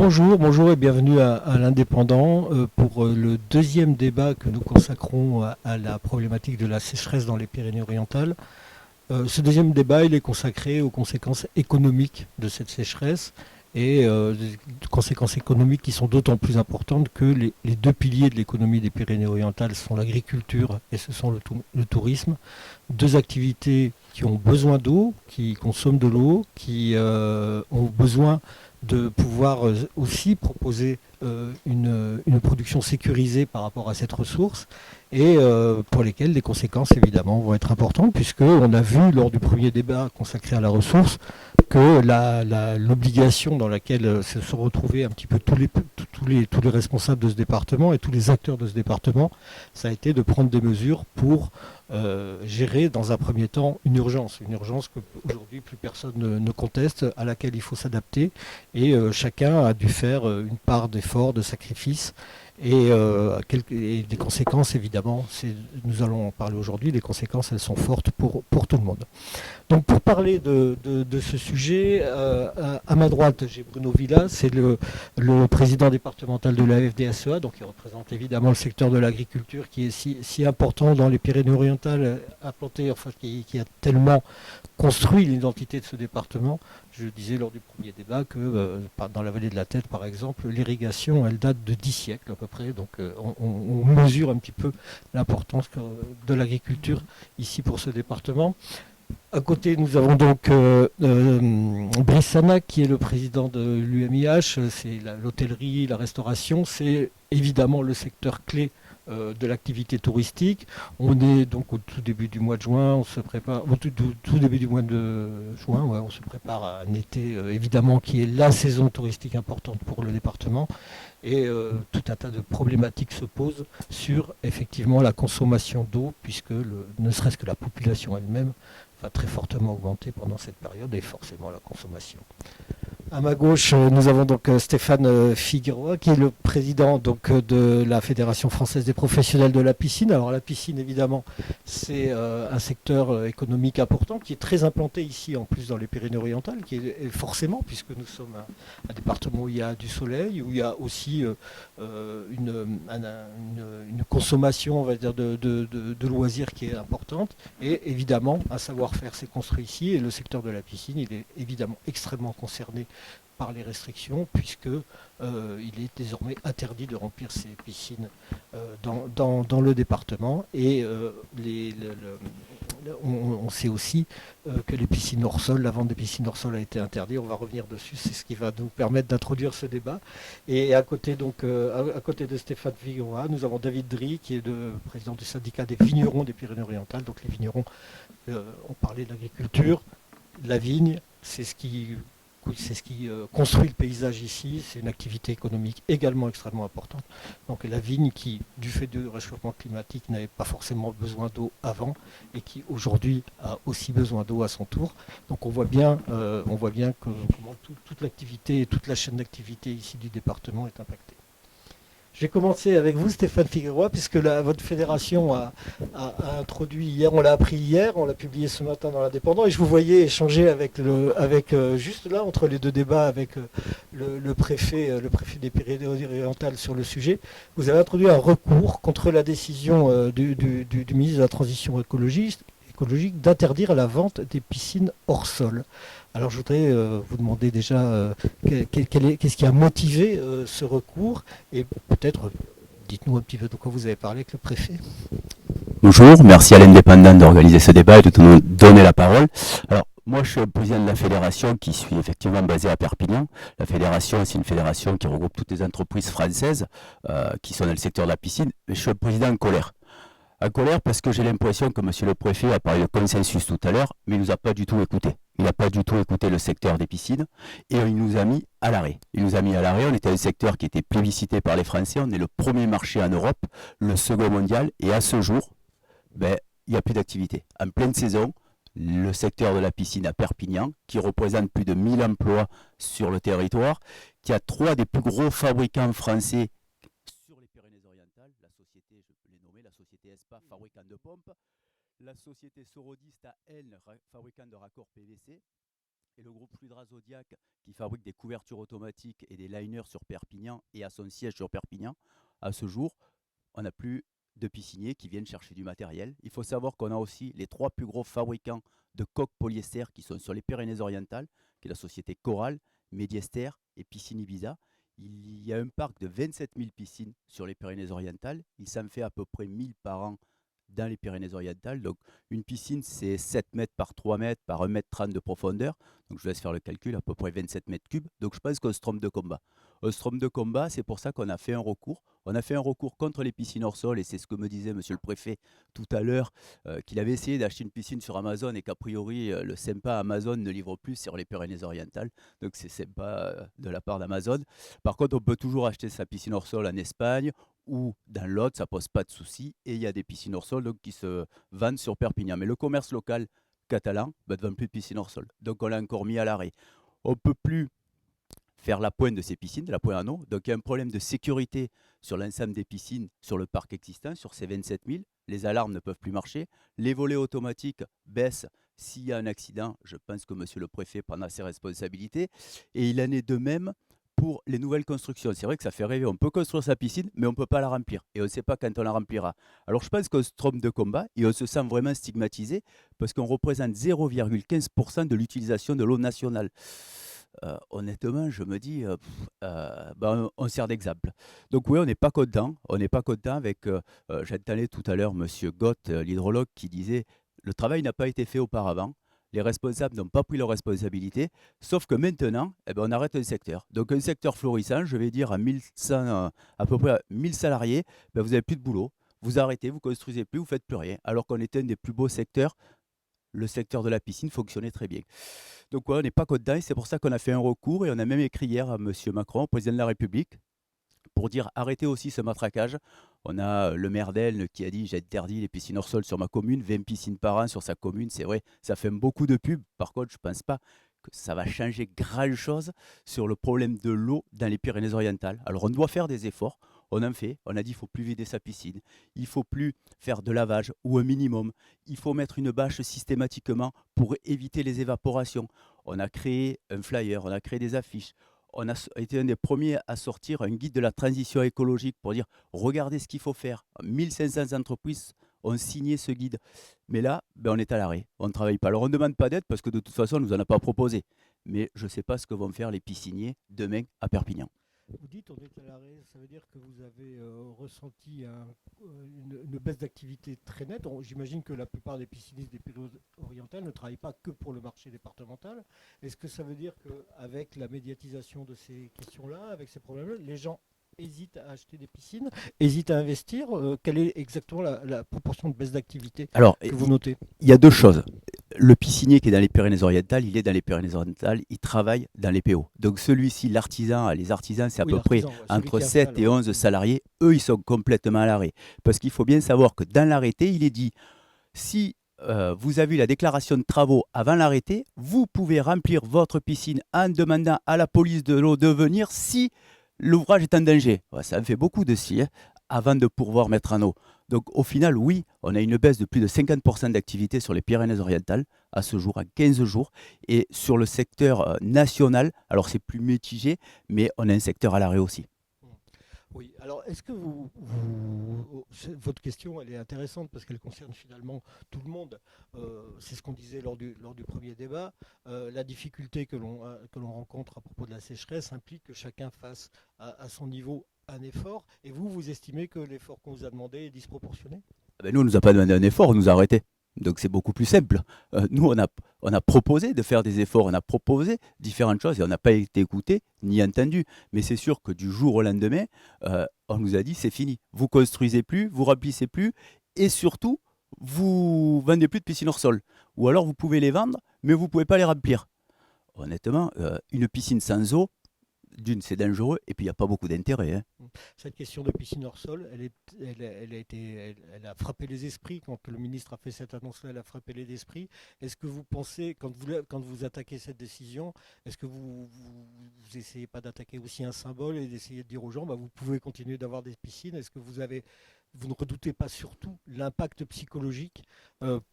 Bonjour et bienvenue à l'Indépendant pour le deuxième débat que nous consacrons à la problématique de la sécheresse dans les Pyrénées-Orientales. Ce deuxième débat, il est consacré aux conséquences économiques de cette sécheresse et des conséquences économiques qui sont d'autant plus importantes que les deux piliers de l'économie des Pyrénées-Orientales sont l'agriculture et ce sont le tourisme. Deux activités qui ont besoin d'eau, qui consomment de l'eau, qui ont besoin de pouvoir aussi proposer une production sécurisée par rapport à cette ressource et pour lesquelles les conséquences évidemment vont être importantes puisqu'on a vu lors du premier débat consacré à la ressource que l'obligation dans laquelle se sont retrouvés un petit peu tous les responsables de ce département et tous les acteurs de ce département, ça a été de prendre des mesures pour gérer dans un premier temps une urgence que aujourd'hui plus personne ne conteste, à laquelle il faut s'adapter et chacun a dû faire une part d'effort, de sacrifice et des conséquences évidemment, nous allons en parler aujourd'hui, les conséquences elles sont fortes pour tout le monde. Donc pour parler de ce sujet, à ma droite j'ai Bruno Villa, c'est le président départemental de la FDSEA, donc il représente évidemment le secteur de l'agriculture qui est si important dans les Pyrénées-Orientales, implanté, enfin qui a tellement construit l'identité de ce département. Je disais lors du premier débat que dans la vallée de la Tête, par exemple, l'irrigation, elle date de 10 siècles à peu près. Donc on mesure un petit peu l'importance de l'agriculture ici pour ce département. À côté, nous avons donc Brice Sanac, qui est le président de l'UMIH. C'est l'hôtellerie, la restauration. C'est évidemment le secteur clé de l'activité touristique. On est donc au tout début du mois de juin, on se prépare, au tout début du mois de juin, ouais, on se prépare à un été évidemment qui est la saison touristique importante pour le département et tout un tas de problématiques se posent sur effectivement la consommation d'eau puisque ne serait-ce que la population elle-même va très fortement augmenter pendant cette période et forcément la consommation. À ma gauche, nous avons donc Stéphane Figueroa, qui est le président donc, de la Fédération française des professionnels de la piscine. Alors la piscine, évidemment, c'est un secteur économique important qui est très implanté ici, en plus dans les Pyrénées-Orientales, qui est forcément, puisque nous sommes un département où il y a du soleil, où il y a aussi une consommation, on va dire, de loisirs qui est importante. Et évidemment, un savoir-faire s'est construit ici, et le secteur de la piscine, il est évidemment extrêmement concerné par les restrictions, puisque il est désormais interdit de remplir ces piscines dans le département. Et on sait aussi que les piscines hors sol, la vente des piscines hors sol a été interdite. On va revenir dessus, c'est ce qui va nous permettre d'introduire ce débat. Et à côté, donc, à côté de Stéphane Figueroa, nous avons David Dry, qui est le président du syndicat des vignerons des Pyrénées-Orientales. Donc les vignerons, on parlait de l'agriculture, de la vigne, c'est ce qui construit le paysage ici, c'est une activité économique également extrêmement importante. Donc la vigne qui, du fait du réchauffement climatique, n'avait pas forcément besoin d'eau avant et qui aujourd'hui a aussi besoin d'eau à son tour. Donc on voit bien comment toute l'activité et toute la chaîne d'activité ici du département est impactée. Je vais commencer avec vous, Stéphane Figueroa, puisque votre fédération a introduit hier, on l'a appris hier, on l'a publié ce matin dans l'Indépendant, et je vous voyais échanger avec juste là, entre les deux débats, avec le préfet des Pyrénées-Orientales sur le sujet. Vous avez introduit un recours contre la décision du ministre de la Transition écologique d'interdire la vente des piscines hors sol. Alors je voudrais vous demander déjà qu'est-ce qui a motivé ce recours et peut-être dites-nous un petit peu de quoi vous avez parlé avec le préfet. Bonjour, merci à l'Indépendant d'organiser ce débat et de nous donner la parole. Alors, moi, je suis le président de la fédération qui suis effectivement basée à Perpignan. La fédération, c'est une fédération qui regroupe toutes les entreprises françaises qui sont dans le secteur de la piscine. Mais je suis le président en colère. En colère parce que j'ai l'impression que monsieur le préfet a parlé de consensus tout à l'heure, mais il nous a pas du tout écouté. Il n'a pas du tout écouté le secteur des piscines et il nous a mis à l'arrêt. Il nous a mis à l'arrêt, on était un secteur qui était plébiscité par les Français, on est le premier marché en Europe, le second mondial, et à ce jour, il n'y a plus d'activité. En pleine saison, le secteur de la piscine à Perpignan, qui représente plus de 1000 emplois sur le territoire, qui a 3 des plus gros fabricants français sur les Pyrénées-Orientales, la société, je peux les nommer, la société ESPA, fabricant de pompes, la société Sorodiste à L, fabricant de raccords PVC, et le groupe Fluidra Zodiac qui fabrique des couvertures automatiques et des liners sur Perpignan et à son siège sur Perpignan, à ce jour, on n'a plus de pisciniers qui viennent chercher du matériel. Il faut savoir qu'on a aussi les 3 plus gros fabricants de coques polyester qui sont sur les Pyrénées-Orientales, qui est la société Coral, Mediester et Piscine Ibiza. Il y a un parc de 27 000 piscines sur les Pyrénées-Orientales. Il s'en fait à peu près 1000 par an dans les Pyrénées-Orientales. Donc, une piscine, c'est 7 mètres par 3 mètres par 1 mètre 30 de profondeur. Donc, je vous laisse faire le calcul, à peu près 27 mètres cubes. Donc, je pense qu'on se trompe de combat. On se trompe de combat, c'est pour ça qu'on a fait un recours. On a fait un recours contre les piscines hors sol, et c'est ce que me disait monsieur le préfet tout à l'heure, qu'il avait essayé d'acheter une piscine sur Amazon et qu'a priori, le sympa Amazon ne livre plus sur les Pyrénées-Orientales. Donc, c'est sympa de la part d'Amazon. Par contre, on peut toujours acheter sa piscine hors sol en Espagne ou dans l'autre, ça pose pas de souci. Et il y a des piscines hors sol donc, qui se vendent sur Perpignan. Mais le commerce local catalan ne vend plus de piscines hors sol. Donc on l'a encore mis à l'arrêt. On ne peut plus faire la pointe de ces piscines, de la pointe en eau. Donc il y a un problème de sécurité sur l'ensemble des piscines, sur le parc existant, sur ces 27 000. Les alarmes ne peuvent plus marcher. Les volets automatiques baissent s'il y a un accident. Je pense que monsieur le préfet prendra ses responsabilités. Et il en est de même pour les nouvelles constructions. C'est vrai que ça fait rêver. On peut construire sa piscine, mais on ne peut pas la remplir. Et on ne sait pas quand on la remplira. Alors je pense qu'on se trompe de combat et on se sent vraiment stigmatisé parce qu'on représente 0,15% de l'utilisation de l'eau nationale. Honnêtement, je me dis, on sert d'exemple. Donc oui, on n'est pas content. On n'est pas content avec, j'entendais tout à l'heure monsieur Gott, l'hydrologue, qui disait, le travail n'a pas été fait auparavant. Les responsables n'ont pas pris leurs responsabilités, sauf que maintenant, on arrête un secteur. Donc un secteur florissant, je vais dire à 1100, à peu près à 1000 salariés, vous n'avez plus de boulot, vous arrêtez, vous ne construisez plus, vous ne faites plus rien, alors qu'on était un des plus beaux secteurs. Le secteur de la piscine fonctionnait très bien. Donc ouais, on n'est pas content et c'est pour ça qu'on a fait un recours et on a même écrit hier à M. Macron, au président de la République, pour dire arrêtez aussi ce matraquage. On a le maire d'Elne qui a dit j'interdis les piscines hors sol sur ma commune, 20 piscines par an sur sa commune. C'est vrai, ça fait beaucoup de pubs. Par contre, je ne pense pas que ça va changer grand-chose sur le problème de l'eau dans les Pyrénées-Orientales. Alors on doit faire des efforts. On en fait. On a dit qu'il ne faut plus vider sa piscine. Il ne faut plus faire de lavage ou un minimum. Il faut mettre une bâche systématiquement pour éviter les évaporations. On a créé un flyer, on a créé des affiches. On a été un des premiers à sortir un guide de la transition écologique pour dire regardez ce qu'il faut faire. 1500 entreprises ont signé ce guide. Mais là, on est à l'arrêt. On ne travaille pas. Alors on ne demande pas d'aide parce que de toute façon, on ne nous en a pas proposé. Mais je ne sais pas ce que vont faire les pisciniers demain à Perpignan. Vous dites on est à l'arrêt, ça veut dire que vous avez ressenti une baisse d'activité très nette. J'imagine que la plupart des piscinistes des Pyrénées-Orientales ne travaillent pas que pour le marché départemental. Est-ce que ça veut dire qu'avec la médiatisation de ces questions-là, avec ces problèmes-là, les gens hésitent à acheter des piscines, hésitent à investir? Quelle est exactement la proportion de baisse d'activité que vous notez? Il y a deux choses. Le piscinier qui est dans les Pyrénées-Orientales, il est dans les Pyrénées-Orientales, il travaille dans les PO. Donc celui-ci, l'artisan, les artisans, c'est à peu près entre 7 et 11 salariés. Eux, ils sont complètement à l'arrêt. Parce qu'il faut bien savoir que dans l'arrêté, il est dit, si vous avez eu la déclaration de travaux avant l'arrêté, vous pouvez remplir votre piscine en demandant à la police de l'eau de venir si l'ouvrage est en danger. Ouais, ça en fait beaucoup de si, avant de pouvoir mettre en eau. Donc au final, oui, on a une baisse de plus de 50% d'activité sur les Pyrénées-Orientales à ce jour, à 15 jours. Et sur le secteur national, alors c'est plus mitigé, mais on a un secteur à l'arrêt aussi. Oui, alors est-ce que votre question, elle est intéressante parce qu'elle concerne finalement tout le monde. C'est ce qu'on disait lors du premier débat. La difficulté que l'on rencontre à propos de la sécheresse implique que chacun fasse à son niveau un effort. Et vous estimez que l'effort qu'on vous a demandé est disproportionné? Nous, on ne nous a pas demandé un effort, on nous a arrêtés. Donc c'est beaucoup plus simple. Nous, on a proposé de faire des efforts, on a proposé différentes choses et on n'a pas été écouté ni entendu. Mais c'est sûr que du jour au lendemain, on nous a dit c'est fini. Vous construisez plus, vous remplissez plus et surtout, vous vendez plus de piscines hors sol. Ou alors vous pouvez les vendre, mais vous ne pouvez pas les remplir. Honnêtement, une piscine sans eau, d'une, c'est dangereux, et puis il n'y a pas beaucoup d'intérêt. Hein. Cette question de piscine hors sol, elle a frappé les esprits. Quand le ministre a fait cette annonce-là, elle a frappé les esprits. Est-ce que vous pensez, quand vous attaquez cette décision, est-ce que vous essayez pas d'attaquer aussi un symbole et d'essayer de dire aux gens, vous pouvez continuer d'avoir des piscines? Est-ce que vous ne redoutez pas surtout l'impact psychologique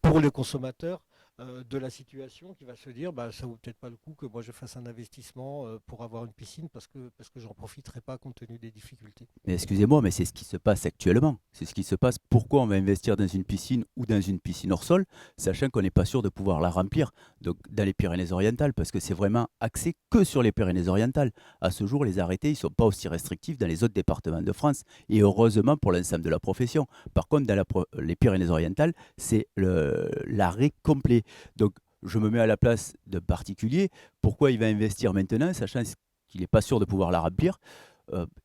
pour les consommateurs de la situation qui va se dire bah, ça vaut peut-être pas le coup que moi je fasse un investissement pour avoir une piscine parce que j'en profiterai pas compte tenu des difficultés. Mais excusez-moi, mais c'est ce qui se passe actuellement. C'est ce qui se passe. Pourquoi on va investir dans une piscine ou dans une piscine hors sol, sachant qu'on n'est pas sûr de pouvoir la remplir donc, dans les Pyrénées-Orientales, parce que c'est vraiment axé que sur les Pyrénées-Orientales. À ce jour, les arrêtés ne sont pas aussi restrictifs dans les autres départements de France, et heureusement pour l'ensemble de la profession. Par contre, dans les Pyrénées-Orientales, c'est l'arrêt complet. Donc, je me mets à la place de particulier. Pourquoi il va investir maintenant, sachant qu'il n'est pas sûr de pouvoir la remplir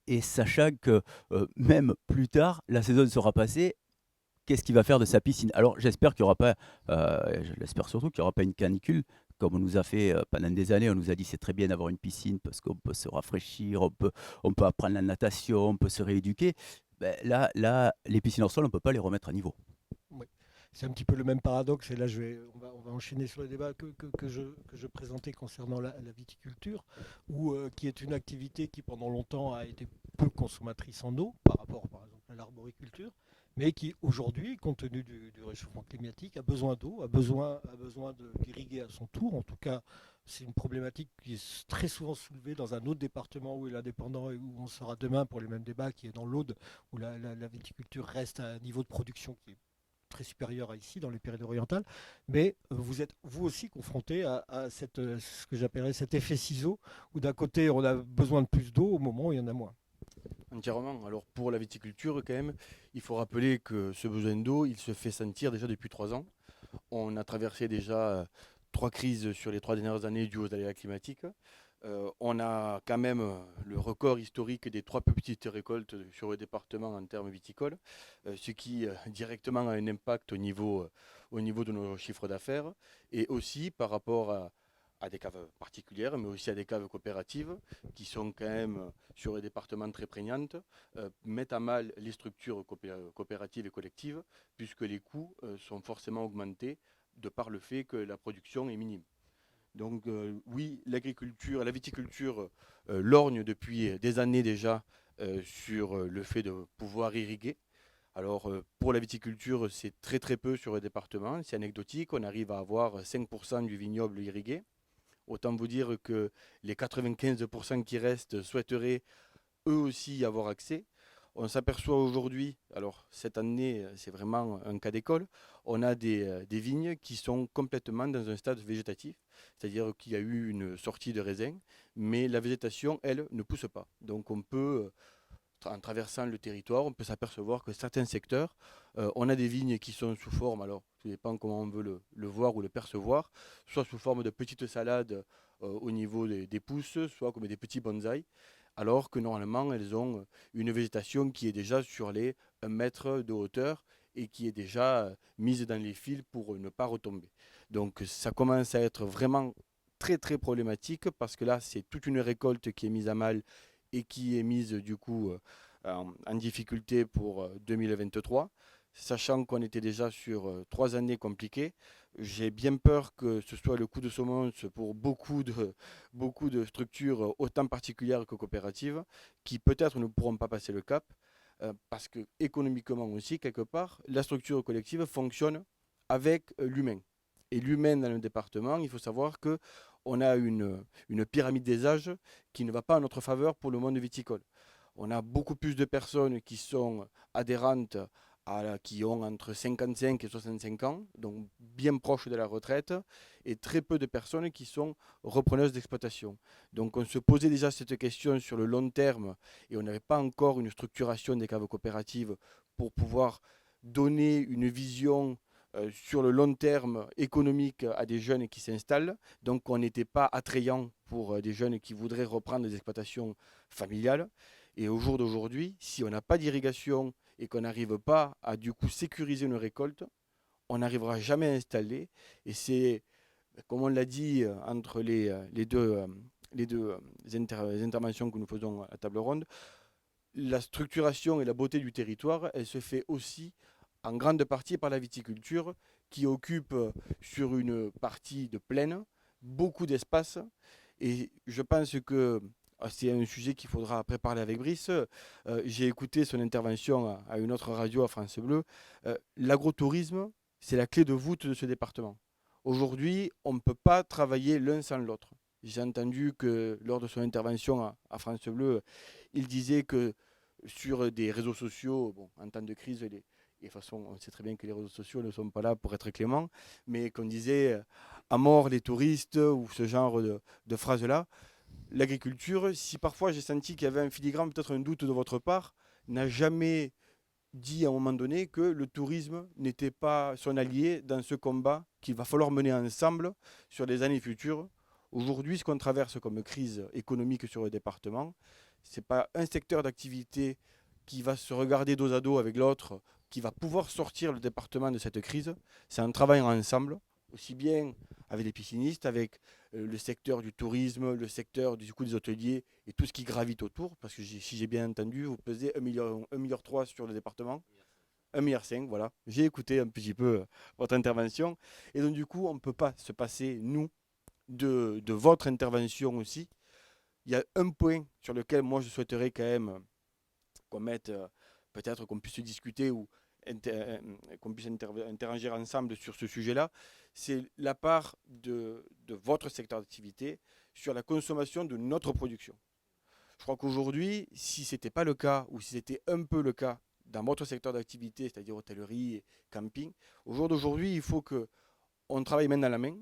et sachant que même plus tard, la saison sera passée, qu'est-ce qu'il va faire de sa piscine? Alors j'espère qu'il n'y aura pas, je l'espère surtout qu'il n'y aura pas une canicule, comme on nous a fait pendant des années, on nous a dit c'est très bien d'avoir une piscine parce qu'on peut se rafraîchir, on peut apprendre la natation, on peut se rééduquer. Ben, là, les piscines hors sol, on ne peut pas les remettre à niveau. Oui. C'est un petit peu le même paradoxe, et là on va enchaîner sur le débat que je présentais concernant la viticulture, qui est une activité qui pendant longtemps a été peu consommatrice en eau par exemple à l'arboriculture, mais qui aujourd'hui, compte tenu du réchauffement climatique, a besoin d'eau, a besoin d'irriguer à son tour. En tout cas, c'est une problématique qui est très souvent soulevée dans un autre département où est l'indépendant et où on sera demain pour les mêmes débats, qui est dans l'Aude, où la viticulture reste à un niveau de production qui est très supérieur à ici, dans les Pyrénées-Orientales, mais vous êtes vous aussi confronté à ce que j'appellerais cet effet ciseau, où d'un côté on a besoin de plus d'eau au moment où il y en a moins. Entièrement. Alors pour la viticulture, quand même, il faut rappeler que ce besoin d'eau, il se fait sentir déjà depuis 3 ans. On a traversé déjà 3 crises sur les 3 dernières années dues aux aléas climatiques. On a quand même le record historique des 3 plus petites récoltes sur le département en termes viticoles, ce qui directement a un impact au niveau de nos chiffres d'affaires et aussi par rapport à des caves particulières, mais aussi à des caves coopératives qui sont quand même sur les départements très prégnantes, mettent à mal les structures coopératives et collectives puisque les coûts sont forcément augmentés de par le fait que la production est minime. Donc oui, l'agriculture, la viticulture lorgne depuis des années déjà sur le fait de pouvoir irriguer. Alors pour la viticulture, c'est très très peu sur le département, c'est anecdotique, on arrive à avoir 5% du vignoble irrigué. Autant vous dire que les 95% qui restent souhaiteraient eux aussi y avoir accès. On s'aperçoit aujourd'hui, alors cette année c'est vraiment un cas d'école, on a des vignes qui sont complètement dans un stade végétatif, c'est-à-dire qu'il y a eu une sortie de raisin, mais la végétation, elle, ne pousse pas. Donc on peut, en traversant le territoire, on peut s'apercevoir que certains secteurs, on a des vignes qui sont sous forme, alors ça dépend comment on veut le voir ou le percevoir, soit sous forme de petites salades au niveau des pousses, soit comme des petits bonsaïs, alors que normalement elles ont une végétation qui est déjà sur les 1 mètre de hauteur et qui est déjà mise dans les fils pour ne pas retomber. Donc ça commence à être vraiment très très problématique parce que là c'est toute une récolte qui est mise à mal et qui est mise du coup en difficulté pour 2023, sachant qu'on était déjà sur 3 années compliquées. J'ai bien peur que ce soit le coup de semonce pour beaucoup de structures autant particulières que coopératives qui peut-être ne pourront pas passer le cap parce que économiquement aussi, quelque part, la structure collective fonctionne avec l'humain. Et l'humain dans le département, il faut savoir que on a une pyramide des âges qui ne va pas en notre faveur pour le monde viticole. On a beaucoup plus de personnes qui sont adhérentes, qui ont entre 55 et 65 ans, donc bien proches de la retraite, et très peu de personnes qui sont repreneuses d'exploitation. Donc on se posait déjà cette question sur le long terme, et on n'avait pas encore une structuration des caves coopératives pour pouvoir donner une vision sur le long terme économique à des jeunes qui s'installent. Donc on n'était pas attrayant pour des jeunes qui voudraient reprendre des exploitations familiales. Et au jour d'aujourd'hui, si on n'a pas d'irrigation et qu'on n'arrive pas à du coup sécuriser une récolte, on n'arrivera jamais à installer. Et c'est, comme on l'a dit, entre les deux interventions que nous faisons à table ronde, la structuration et la beauté du territoire, elle se fait aussi en grande partie par la viticulture qui occupe sur une partie de plaine beaucoup d'espace. Et je pense que c'est un sujet qu'il faudra préparer avec Brice. J'ai écouté son intervention à une autre radio à France Bleu. L'agrotourisme, c'est la clé de voûte de ce département. Aujourd'hui, on ne peut pas travailler l'un sans l'autre. J'ai entendu que lors de son intervention à France Bleu, il disait que sur des réseaux sociaux, bon, en temps de crise, et de toute façon, on sait très bien que les réseaux sociaux ne sont pas là pour être cléments, mais qu'on disait à mort les touristes ou ce genre de phrases-là. L'agriculture, si parfois j'ai senti qu'il y avait un filigrane, peut-être un doute de votre part, n'a jamais dit à un moment donné que le tourisme n'était pas son allié dans ce combat qu'il va falloir mener ensemble sur les années futures. Aujourd'hui, ce qu'on traverse comme crise économique sur le département, ce n'est pas un secteur d'activité qui va se regarder dos à dos avec l'autre, qui va pouvoir sortir le département de cette crise. C'est un travail ensemble, aussi bien avec les piscinistes, avec le secteur du tourisme, le secteur du coup des hôteliers et tout ce qui gravite autour. Parce que si j'ai bien entendu, vous pesez 1,3 milliard sur le département. 1,5 milliard, voilà. J'ai écouté un petit peu votre intervention. Et donc du coup, on ne peut pas se passer, nous, de votre intervention aussi. Il y a un point sur lequel moi je souhaiterais quand même qu'on mette, peut-être qu'on puisse discuter ou qu'on puisse interagir ensemble sur ce sujet-là, c'est la part de votre secteur d'activité sur la consommation de notre production. Je crois qu'aujourd'hui, si ce n'était pas le cas, ou si c'était un peu le cas dans votre secteur d'activité, c'est-à-dire hôtellerie et camping, au jour d'aujourd'hui, il faut qu'on travaille main dans la main.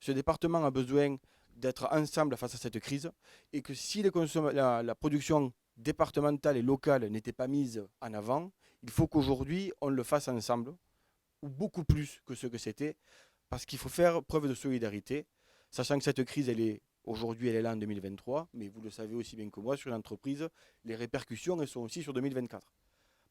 Ce département a besoin d'être ensemble face à cette crise et que si la production départementale et locale n'était pas mise en avant, il faut qu'aujourd'hui on le fasse ensemble, ou beaucoup plus que ce que c'était, parce qu'il faut faire preuve de solidarité, sachant que cette crise, aujourd'hui elle est là en 2023, mais vous le savez aussi bien que moi, sur l'entreprise, les répercussions elles sont aussi sur 2024.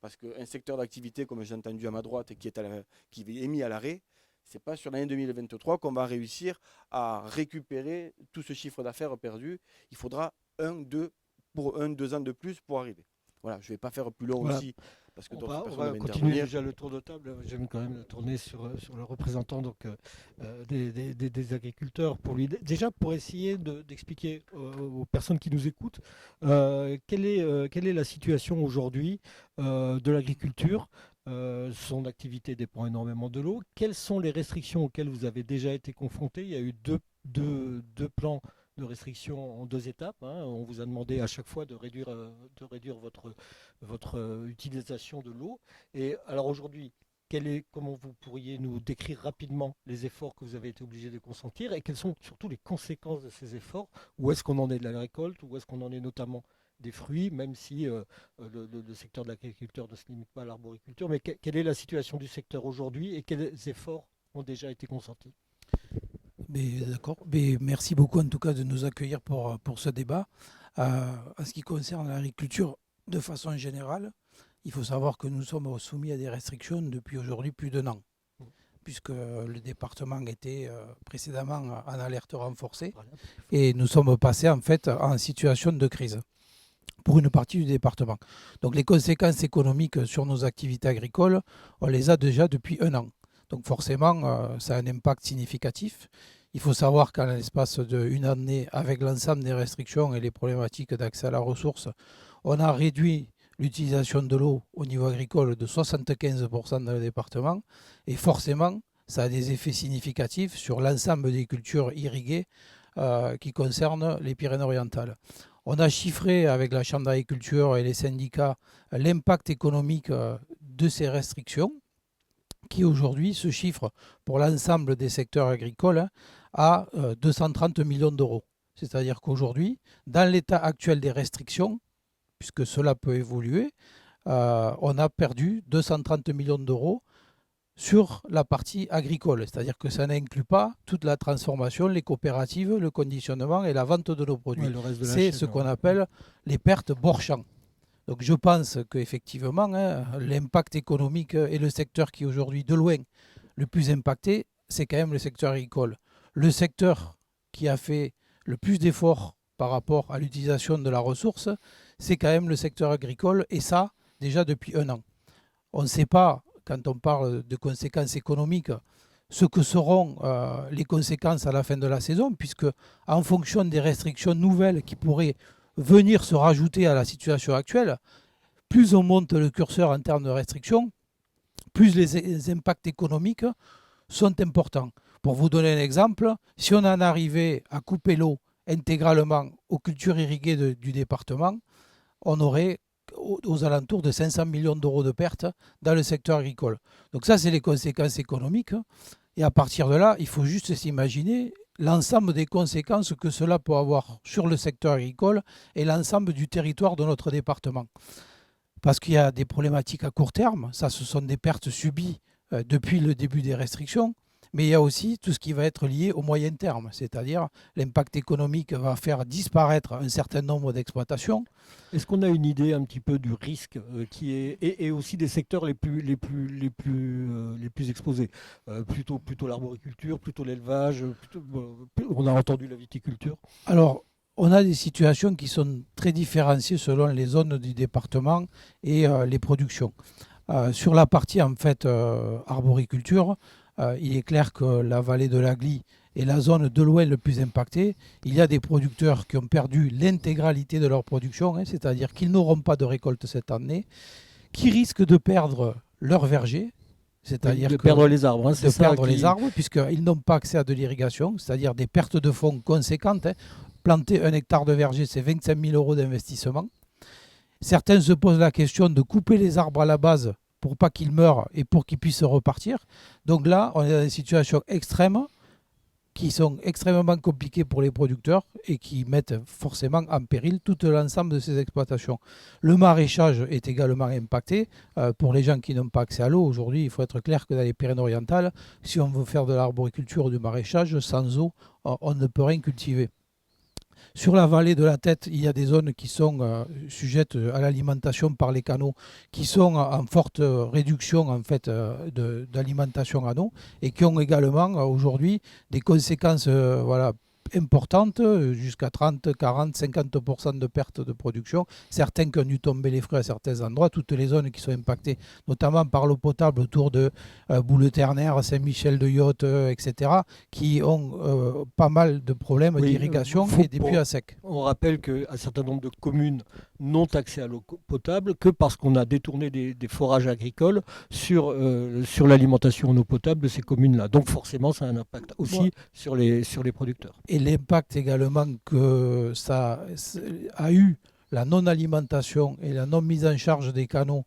Parce qu'un secteur d'activité, comme j'ai entendu à ma droite, qui est mis à l'arrêt, ce n'est pas sur l'année 2023 qu'on va réussir à récupérer tout ce chiffre d'affaires perdu. Il faudra 2 ans de plus pour arriver. Voilà, je ne vais pas faire plus long Voilà. aussi, parce que On d'autres va personnes vont continuer intervenir. déjà le tour de table. J'aime quand même tourner sur le représentant des agriculteurs pour lui. Déjà pour essayer d'expliquer aux personnes qui nous écoutent quelle est la situation aujourd'hui de l'agriculture. Son activité dépend énormément de l'eau. Quelles sont les restrictions auxquelles vous avez déjà été confrontés? Il y a eu deux plans de restrictions en 2 étapes, hein. On vous a demandé à chaque fois de réduire votre utilisation de l'eau. Et alors aujourd'hui, comment vous pourriez nous décrire rapidement les efforts que vous avez été obligés de consentir et quelles sont surtout les conséquences de ces efforts? Où est-ce qu'on en est de la récolte? Où est-ce qu'on en est notamment des fruits, même si le secteur de l'agriculture ne se limite pas à l'arboriculture? Mais quelle est la situation du secteur aujourd'hui et quels efforts ont déjà été consentis? D'accord. Merci beaucoup en tout cas de nous accueillir pour ce débat. En ce qui concerne l'agriculture de façon générale, il faut savoir que nous sommes soumis à des restrictions depuis aujourd'hui plus d'1 an, puisque le département était précédemment en alerte renforcée et nous sommes passés en fait en situation de crise pour une partie du département. Donc les conséquences économiques sur nos activités agricoles, on les a déjà depuis 1 an. Donc forcément, ça a un impact significatif. Il faut savoir qu'en l'espace d'1 année, avec l'ensemble des restrictions et les problématiques d'accès à la ressource, on a réduit l'utilisation de l'eau au niveau agricole de 75% dans le département. Et forcément, ça a des effets significatifs sur l'ensemble des cultures irriguées qui concernent les Pyrénées-Orientales. On a chiffré avec la Chambre d'agriculture et les syndicats l'impact économique de ces restrictions, qui aujourd'hui se chiffre pour l'ensemble des secteurs agricoles à 230 millions d'euros. C'est-à-dire qu'aujourd'hui, dans l'état actuel des restrictions, puisque cela peut évoluer, on a perdu 230 millions d'euros sur la partie agricole. C'est-à-dire que ça n'inclut pas toute la transformation, les coopératives, le conditionnement et la vente de nos produits. Ouais, c'est ce qu'on appelle les pertes bord-champ. Donc je pense qu'effectivement, l'impact économique et le secteur qui est aujourd'hui de loin le plus impacté, c'est quand même le secteur agricole. Le secteur qui a fait le plus d'efforts par rapport à l'utilisation de la ressource, c'est quand même le secteur agricole, et ça déjà depuis 1 an. On ne sait pas, quand on parle de conséquences économiques, ce que seront les conséquences à la fin de la saison, puisque en fonction des restrictions nouvelles qui pourraient venir se rajouter à la situation actuelle, plus on monte le curseur en termes de restrictions, plus les impacts économiques sont importants. Pour vous donner un exemple, si on en arrivait à couper l'eau intégralement aux cultures irriguées du département, on aurait aux alentours de 500 millions d'euros de pertes dans le secteur agricole. Donc ça, c'est les conséquences économiques. Et à partir de là, il faut juste s'imaginer l'ensemble des conséquences que cela peut avoir sur le secteur agricole et l'ensemble du territoire de notre département. Parce qu'il y a des problématiques à court terme, ça ce sont des pertes subies depuis le début des restrictions, mais il y a aussi tout ce qui va être lié au moyen terme, c'est-à-dire l'impact économique va faire disparaître un certain nombre d'exploitations. Est-ce qu'on a une idée un petit peu du risque qui est et aussi des secteurs les plus exposés, plutôt l'arboriculture, plutôt l'élevage, on a entendu la viticulture. Alors, on a des situations qui sont très différenciées selon les zones du département et les productions. Sur la partie en fait arboriculture, il est clair que la vallée de la Glie est la zone de loin le plus impactée. Il y a des producteurs qui ont perdu l'intégralité de leur production, c'est-à-dire qu'ils n'auront pas de récolte cette année, qui risquent de perdre leur verger, c'est-à-dire de perdre les arbres. Les arbres, puisqu'ils n'ont pas accès à de l'irrigation, c'est-à-dire des pertes de fonds conséquentes. Planter 1 hectare de verger, c'est 25 000 euros d'investissement. Certains se posent la question de couper les arbres à la base pour pas qu'ils meurent et pour qu'ils puissent repartir. Donc là, on est dans des situations extrêmes qui sont extrêmement compliquées pour les producteurs et qui mettent forcément en péril tout l'ensemble de ces exploitations. Le maraîchage est également impacté. Pour les gens qui n'ont pas accès à l'eau, aujourd'hui, il faut être clair que dans les Pyrénées-Orientales, si on veut faire de l'arboriculture ou du maraîchage, sans eau, on ne peut rien cultiver. Sur la vallée de la Tête, il y a des zones qui sont sujettes à l'alimentation par les canaux, qui sont en forte réduction en fait, d'alimentation en eau et qui ont également aujourd'hui des conséquences importantes, jusqu'à 30, 40, 50% de perte de production. Certains qui ont dû tomber les fruits à certains endroits, toutes les zones qui sont impactées, notamment par l'eau potable autour de Boule-Ternaire, Saint-Michel-de-Yotte, etc., qui ont pas mal de problèmes d'irrigation et des puits à sec. On rappelle qu'un certain nombre de communes n'ont accès à l'eau potable que parce qu'on a détourné des forages agricoles sur l'alimentation en eau potable de ces communes-là. Donc forcément, ça a un impact aussi sur les producteurs. Et l'impact également que ça a eu, la non-alimentation et la non-mise en charge des canaux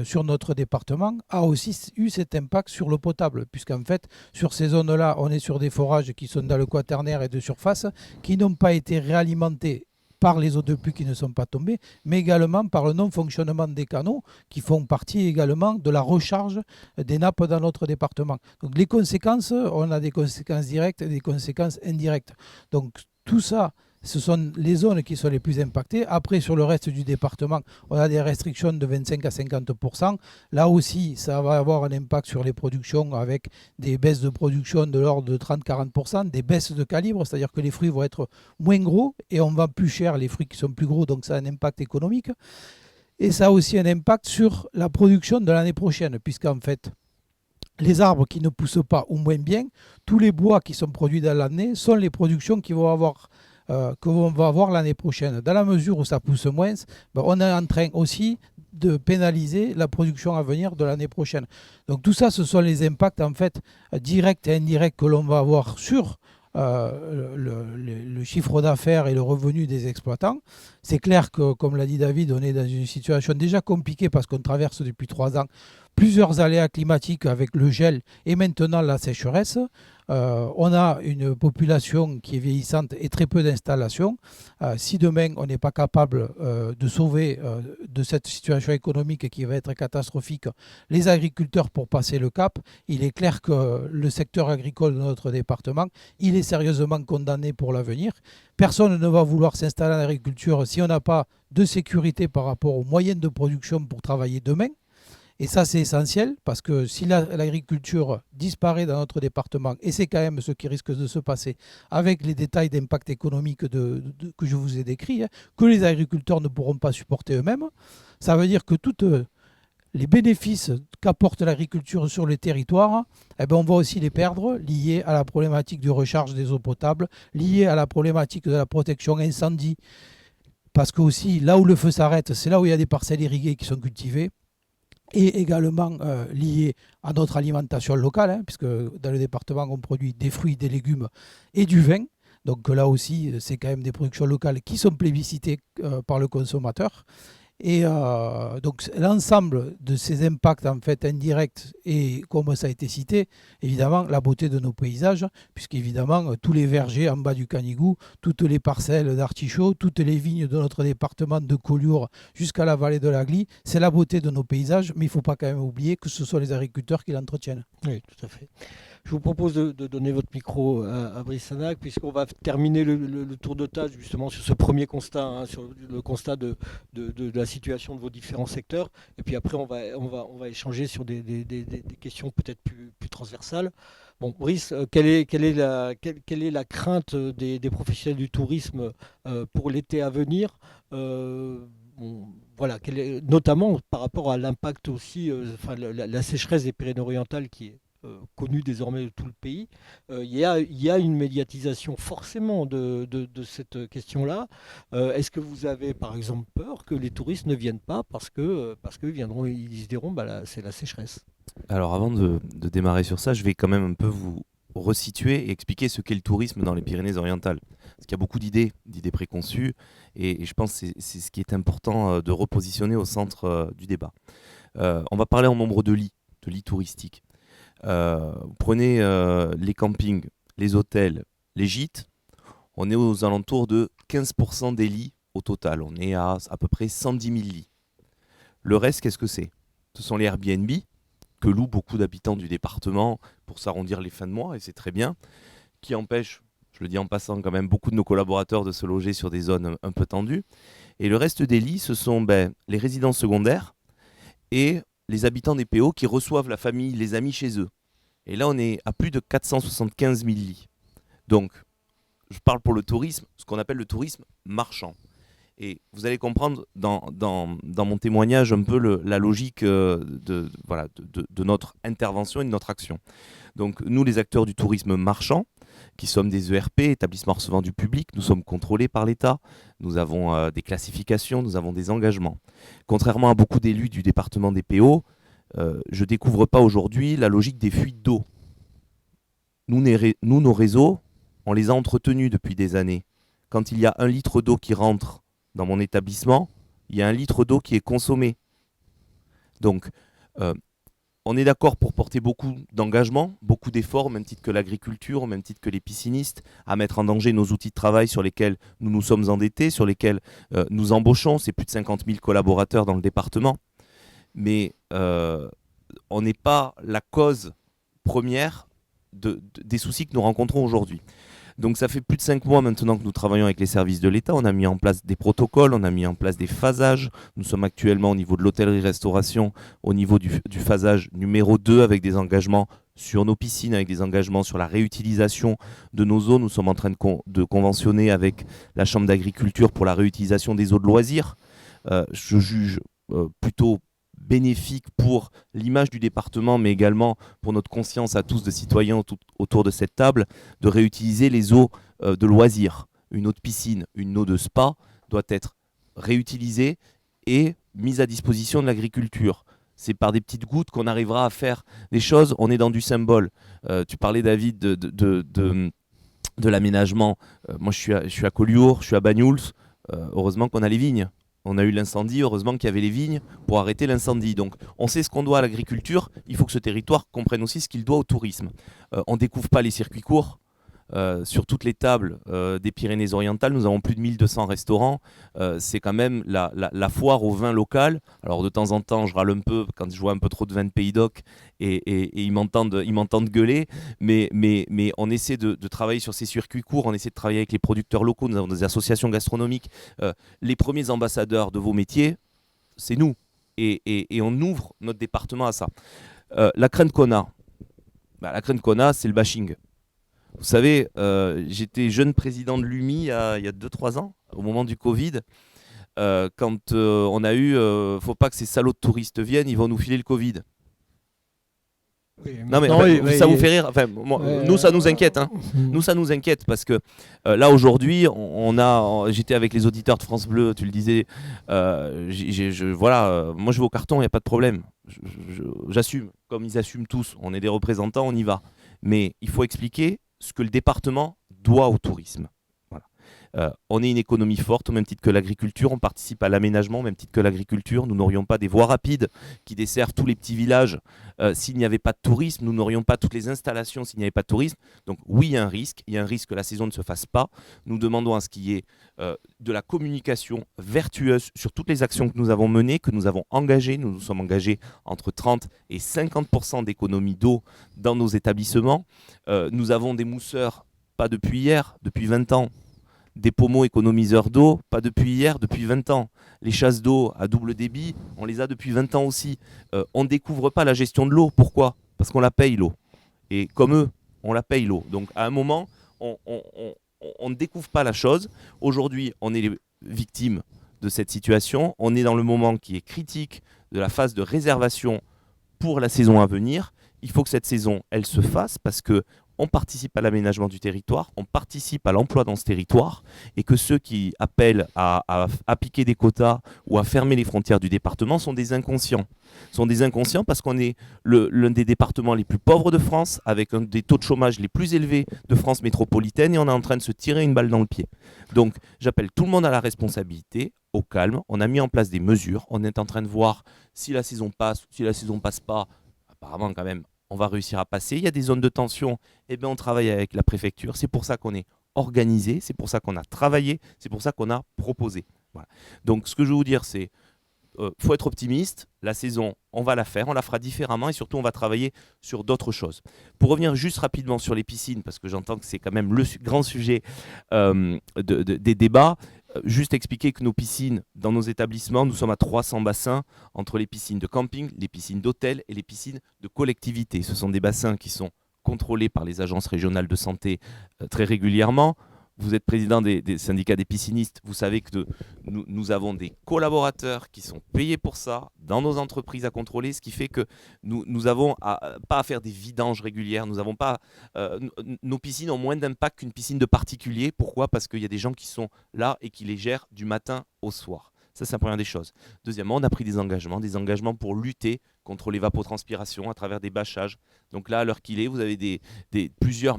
sur notre département, a aussi eu cet impact sur l'eau potable, puisqu'en fait, sur ces zones-là, on est sur des forages qui sont dans le quaternaire et de surface, qui n'ont pas été réalimentés par les eaux de pluie qui ne sont pas tombées, mais également par le non-fonctionnement des canaux qui font partie également de la recharge des nappes dans notre département. Donc les conséquences, on a des conséquences directes et des conséquences indirectes. Donc tout ça, ce sont les zones qui sont les plus impactées. Après, sur le reste du département, on a des restrictions de 25 à 50%. Là aussi, ça va avoir un impact sur les productions avec des baisses de production de l'ordre de 30-40%, des baisses de calibre, c'est-à-dire que les fruits vont être moins gros et on vend plus cher les fruits qui sont plus gros, donc ça a un impact économique. Et ça a aussi un impact sur la production de l'année prochaine, puisqu'en fait, les arbres qui ne poussent pas ou moins bien, tous les bois qui sont produits dans l'année sont les productions qui vont avoir qu'on va avoir l'année prochaine. Dans la mesure où ça pousse moins, on est en train aussi de pénaliser la production à venir de l'année prochaine. Donc tout ça, ce sont les impacts en fait directs et indirects que l'on va avoir sur le chiffre d'affaires et le revenu des exploitants. C'est clair que, comme l'a dit David, on est dans une situation déjà compliquée parce qu'on traverse depuis 3 ans plusieurs aléas climatiques avec le gel et maintenant la sécheresse. On a une population qui est vieillissante et très peu d'installations. Si demain on n'est pas capable de sauver de cette situation économique qui va être catastrophique les agriculteurs pour passer le cap, il est clair que le secteur agricole de notre département, il est sérieusement condamné pour l'avenir. Personne ne va vouloir s'installer en agriculture si on n'a pas de sécurité par rapport aux moyens de production pour travailler demain. Et ça, c'est essentiel parce que si l'agriculture disparaît dans notre département, et c'est quand même ce qui risque de se passer avec les détails d'impact économique que je vous ai décrits, que les agriculteurs ne pourront pas supporter eux-mêmes, ça veut dire que tous les bénéfices qu'apporte l'agriculture sur les territoires, on va aussi les perdre liés à la problématique de recharge des eaux potables, liés à la problématique de la protection incendie. Parce que aussi, là où le feu s'arrête, c'est là où il y a des parcelles irriguées qui sont cultivées. et également liées à notre alimentation locale, hein, puisque dans le département, on produit des fruits, des légumes et du vin. Donc là aussi, c'est quand même des productions locales qui sont plébiscitées par le consommateur. Et donc l'ensemble de ces impacts en fait indirects et comme ça a été cité, évidemment la beauté de nos paysages, puisqu'évidemment tous les vergers en bas du Canigou, toutes les parcelles d'artichauts, toutes les vignes de notre département de Collioure jusqu'à la vallée de la Glie, c'est la beauté de nos paysages, mais il ne faut pas quand même oublier que ce sont les agriculteurs qui l'entretiennent. Oui, tout à fait. Je vous propose de donner votre micro à Brice Sanac, puisqu'on va terminer le tour de table justement sur ce premier constat, hein, sur le constat de la situation de vos différents secteurs. Et puis après, on va échanger sur des questions peut-être plus transversales. Bon, Brice, quelle est la crainte des professionnels du tourisme pour l'été à venir voilà, notamment par rapport à l'impact aussi, la sécheresse des Pyrénées-Orientales qui est connu désormais de tout le pays. Il y a une médiatisation forcément de cette question-là. Est-ce que vous avez par exemple peur que les touristes ne viennent pas parce que ils se diront c'est la sécheresse? Alors avant de démarrer sur ça, je vais quand même un peu vous resituer et expliquer ce qu'est le tourisme dans les Pyrénées-Orientales. Parce qu'il y a beaucoup d'idées préconçues, et je pense que c'est ce qui est important de repositionner au centre du débat. On va parler en nombre de lits touristiques. Vous prenez les campings, les hôtels, les gîtes, on est aux alentours de 15% des lits au total. On est à peu près 110 000 lits. Le reste, qu'est-ce que c'est? Ce sont les Airbnb que louent beaucoup d'habitants du département pour s'arrondir les fins de mois, et c'est très bien, qui empêchent, je le dis en passant, quand même beaucoup de nos collaborateurs de se loger sur des zones un peu tendues. Et le reste des lits, ce sont les résidences secondaires et les habitants des PO qui reçoivent la famille, les amis chez eux. Et là, on est à plus de 475 000 lits. Donc, je parle pour le tourisme, ce qu'on appelle le tourisme marchand. Et vous allez comprendre dans mon témoignage un peu la logique de notre intervention et de notre action. Donc, nous, les acteurs du tourisme marchand, qui sommes des ERP, établissements recevant du public, nous sommes contrôlés par l'État, nous avons des classifications, nous avons des engagements. Contrairement à beaucoup d'élus du département des PO, je ne découvre pas aujourd'hui la logique des fuites d'eau. Nous, nos réseaux, on les a entretenus depuis des années. Quand il y a 1 litre d'eau qui rentre dans mon établissement, il y a 1 litre d'eau qui est consommé. Donc, on est d'accord pour porter beaucoup d'engagements, beaucoup d'efforts, au même titre que l'agriculture, au même titre que les piscinistes, à mettre en danger nos outils de travail sur lesquels nous nous sommes endettés, sur lesquels nous embauchons. C'est plus de 50 000 collaborateurs dans le département. Mais on n'est pas la cause première des soucis que nous rencontrons aujourd'hui. Donc ça fait plus de 5 mois maintenant que nous travaillons avec les services de l'État. On a mis en place des protocoles, on a mis en place des phasages. Nous sommes actuellement au niveau de l'hôtellerie-restauration, au niveau du phasage numéro 2 avec des engagements sur nos piscines, avec des engagements sur la réutilisation de nos eaux. Nous sommes en train de conventionner avec la Chambre d'agriculture pour la réutilisation des eaux de loisirs. Je juge plutôt bénéfique pour l'image du département, mais également pour notre conscience à tous de citoyens autour de cette table, de réutiliser les eaux de loisirs. Une eau de piscine, une eau de spa doit être réutilisée et mise à disposition de l'agriculture. C'est par des petites gouttes qu'on arrivera à faire des choses. On est dans du symbole. Tu parlais, David, de l'aménagement. Moi, je suis à Collioure, je suis à Banyuls. Heureusement qu'on a les vignes. On a eu l'incendie, heureusement qu'il y avait les vignes pour arrêter l'incendie. Donc on sait ce qu'on doit à l'agriculture, il faut que ce territoire comprenne aussi ce qu'il doit au tourisme. On ne découvre pas les circuits courts. Sur toutes les tables des Pyrénées-Orientales, nous avons plus de 1200 restaurants. C'est quand même la foire au vin local. Alors de temps en temps, je râle un peu quand je vois un peu trop de vin de Pays d'Oc et ils m'entendent gueuler. Mais on essaie de travailler sur ces circuits courts, on essaie de travailler avec les producteurs locaux, nous avons des associations gastronomiques. Les premiers ambassadeurs de vos métiers, c'est nous. Et on ouvre notre département à ça. La crainte qu'on a, c'est le bashing. Vous savez, j'étais jeune président de l'UMI il y a 2-3 ans, au moment du Covid, quand on a eu faut pas que ces salauds de touristes viennent, ils vont nous filer le Covid. Oui, non mais ça vous fait rire. Enfin, nous ça nous inquiète. Hein. Nous ça nous inquiète parce que là aujourd'hui, j'étais avec les auditeurs de France Bleu, tu le disais. Moi je vais au carton, il n'y a pas de problème. j'assume, comme ils assument tous, on est des représentants, on y va. Mais il faut expliquer ce que le département doit au tourisme. Voilà. On est une économie forte au même titre que l'agriculture, on participe à l'aménagement au même titre que l'agriculture. Nous n'aurions pas des voies rapides qui desservent tous les petits villages s'il n'y avait pas de tourisme. Nous n'aurions pas toutes les installations s'il n'y avait pas de tourisme. Donc oui, il y a un risque que la saison ne se fasse pas. Nous demandons à ce qu'il y ait de la communication vertueuse sur toutes les actions que nous avons menées, que nous avons engagées. Nous nous sommes engagés entre 30 et 50% d'économie d'eau dans nos établissements. Nous avons des mousseurs, pas depuis hier, depuis 20 ans. Des pommeaux économiseurs d'eau, pas depuis hier, depuis 20 ans. Les chasses d'eau à double débit, on les a depuis 20 ans aussi. On ne découvre pas la gestion de l'eau. Pourquoi ? Parce qu'on la paye l'eau. Et comme eux, on la paye l'eau. Donc à un moment, on ne découvre pas la chose. Aujourd'hui, on est les victimes de cette situation. On est dans le moment qui est critique de la phase de réservation pour la saison à venir. Il faut que cette saison, elle se fasse parce que on participe à l'aménagement du territoire, on participe à l'emploi dans ce territoire, et que ceux qui appellent à appliquer des quotas ou à fermer les frontières du département sont des inconscients. Sont des inconscients parce qu'on est l'un des départements les plus pauvres de France, avec un des taux de chômage les plus élevés de France métropolitaine, et on est en train de se tirer une balle dans le pied. Donc j'appelle tout le monde à la responsabilité, au calme. On a mis en place des mesures, on est en train de voir si la saison passe, si la saison passe pas. Apparemment quand même, on va réussir à passer. Il y a des zones de tension, eh bien on travaille avec la préfecture. C'est pour ça qu'on est organisé, c'est pour ça qu'on a travaillé, c'est pour ça qu'on a proposé. Voilà. Donc ce que je veux vous dire, c'est faut être optimiste. La saison, on va la faire, on la fera différemment et surtout on va travailler sur d'autres choses. Pour revenir juste rapidement sur les piscines, parce que j'entends que c'est quand même le grand sujet des débats, juste expliquer que nos piscines, dans nos établissements, nous sommes à 300 bassins entre les piscines de camping, les piscines d'hôtel et les piscines de collectivité. Ce sont des bassins qui sont contrôlés par les agences régionales de santé très régulièrement. Vous êtes président des syndicats des piscinistes, vous savez que nous avons des collaborateurs qui sont payés pour ça, dans nos entreprises à contrôler, ce qui fait que nous avons pas à faire des vidanges régulières, nos piscines ont moins d'impact qu'une piscine de particulier. Pourquoi ? Parce qu'il y a des gens qui sont là et qui les gèrent du matin au soir. Ça, c'est la première des choses. Deuxièmement, on a pris des engagements pour lutter contre l'évapotranspiration à travers des bâchages. Donc là, à l'heure qu'il est, vous avez plusieurs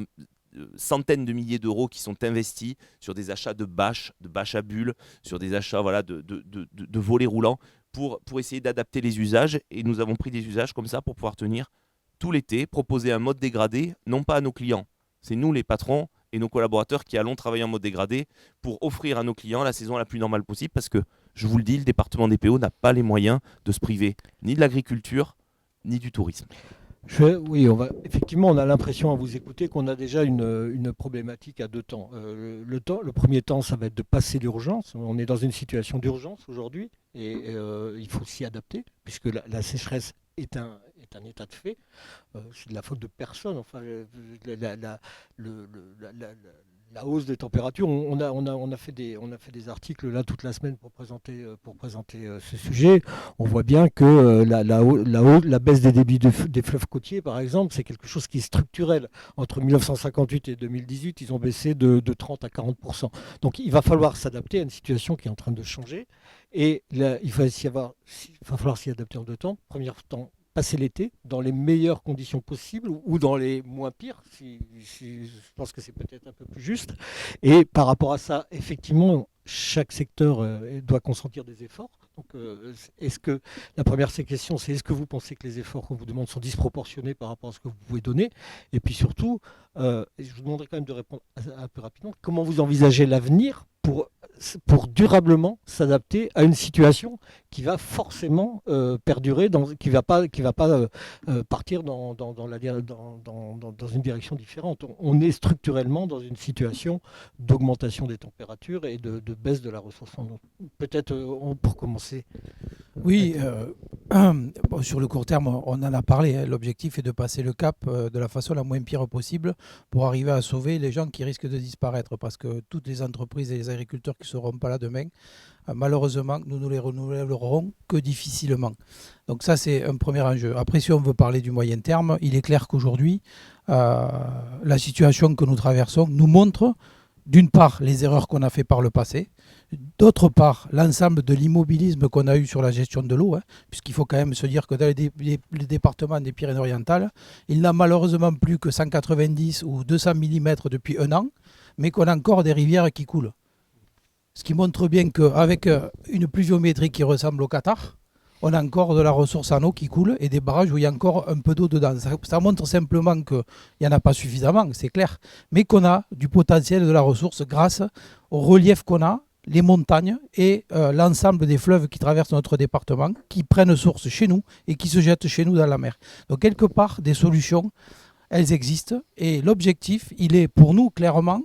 centaines de milliers d'euros qui sont investis sur des achats de bâches à bulles, sur des achats de volets roulants pour essayer d'adapter les usages. Et nous avons pris des usages comme ça pour pouvoir tenir tout l'été, proposer un mode dégradé, non pas à nos clients. C'est nous les patrons et nos collaborateurs qui allons travailler en mode dégradé pour offrir à nos clients la saison la plus normale possible, parce que, je vous le dis, le département des PO n'a pas les moyens de se priver ni de l'agriculture ni du tourisme. Oui, effectivement, on a l'impression à vous écouter qu'on a déjà une problématique à deux temps. Le premier temps, ça va être de passer l'urgence. On est dans une situation d'urgence aujourd'hui et il faut s'y adapter puisque la sécheresse est un état de fait. C'est de la faute de personne. Enfin, la hausse des températures, on a fait des articles là toute la semaine pour présenter ce sujet. On voit bien que la baisse des débits des fleuves côtiers, par exemple, c'est quelque chose qui est structurel. Entre 1958 et 2018, ils ont baissé de 30 à 40%. Donc il va falloir s'adapter à une situation qui est en train de changer. Et là, il va falloir s'y adapter en deux temps. Premier temps, passer l'été dans les meilleures conditions possibles ou dans les moins pires, je pense que c'est peut-être un peu plus juste. Et par rapport à ça, effectivement, chaque secteur doit consentir des efforts. Donc, la première question, c'est est-ce que vous pensez que les efforts qu'on vous demande sont disproportionnés par rapport à ce que vous pouvez donner ? Et puis surtout, je vous demanderai quand même de répondre un peu rapidement, comment vous envisagez l'avenir pour durablement s'adapter à une situation qui va forcément perdurer, qui va pas partir dans une direction différente. On est structurellement dans une situation d'augmentation des températures et de baisse de la ressource en eau. Peut-être pour commencer. Oui, sur le court terme, on en a parlé. Hein. L'objectif est de passer le cap de la façon la moins pire possible pour arriver à sauver les gens qui risquent de disparaître. Parce que toutes les entreprises et les agriculteurs qui ne seront pas là demain, malheureusement, nous ne les renouvellerons que difficilement. Donc ça, c'est un premier enjeu. Après, si on veut parler du moyen terme, il est clair qu'aujourd'hui, la situation que nous traversons nous montre d'une part, les erreurs qu'on a fait par le passé, d'autre part, l'ensemble de l'immobilisme qu'on a eu sur la gestion de l'eau, puisqu'il faut quand même se dire que dans le département des Pyrénées-Orientales, il n'a malheureusement plus que 190 ou 200 mm depuis un an, mais qu'on a encore des rivières qui coulent. Ce qui montre bien qu'avec une pluviométrie qui ressemble au Qatar, on a encore de la ressource en eau qui coule et des barrages où il y a encore un peu d'eau dedans. Ça montre simplement qu'il n'y en a pas suffisamment, c'est clair, mais qu'on a du potentiel de la ressource grâce au relief qu'on a, les montagnes et l'ensemble des fleuves qui traversent notre département, qui prennent source chez nous et qui se jettent chez nous dans la mer. Donc quelque part, des solutions, elles existent et l'objectif, il est pour nous clairement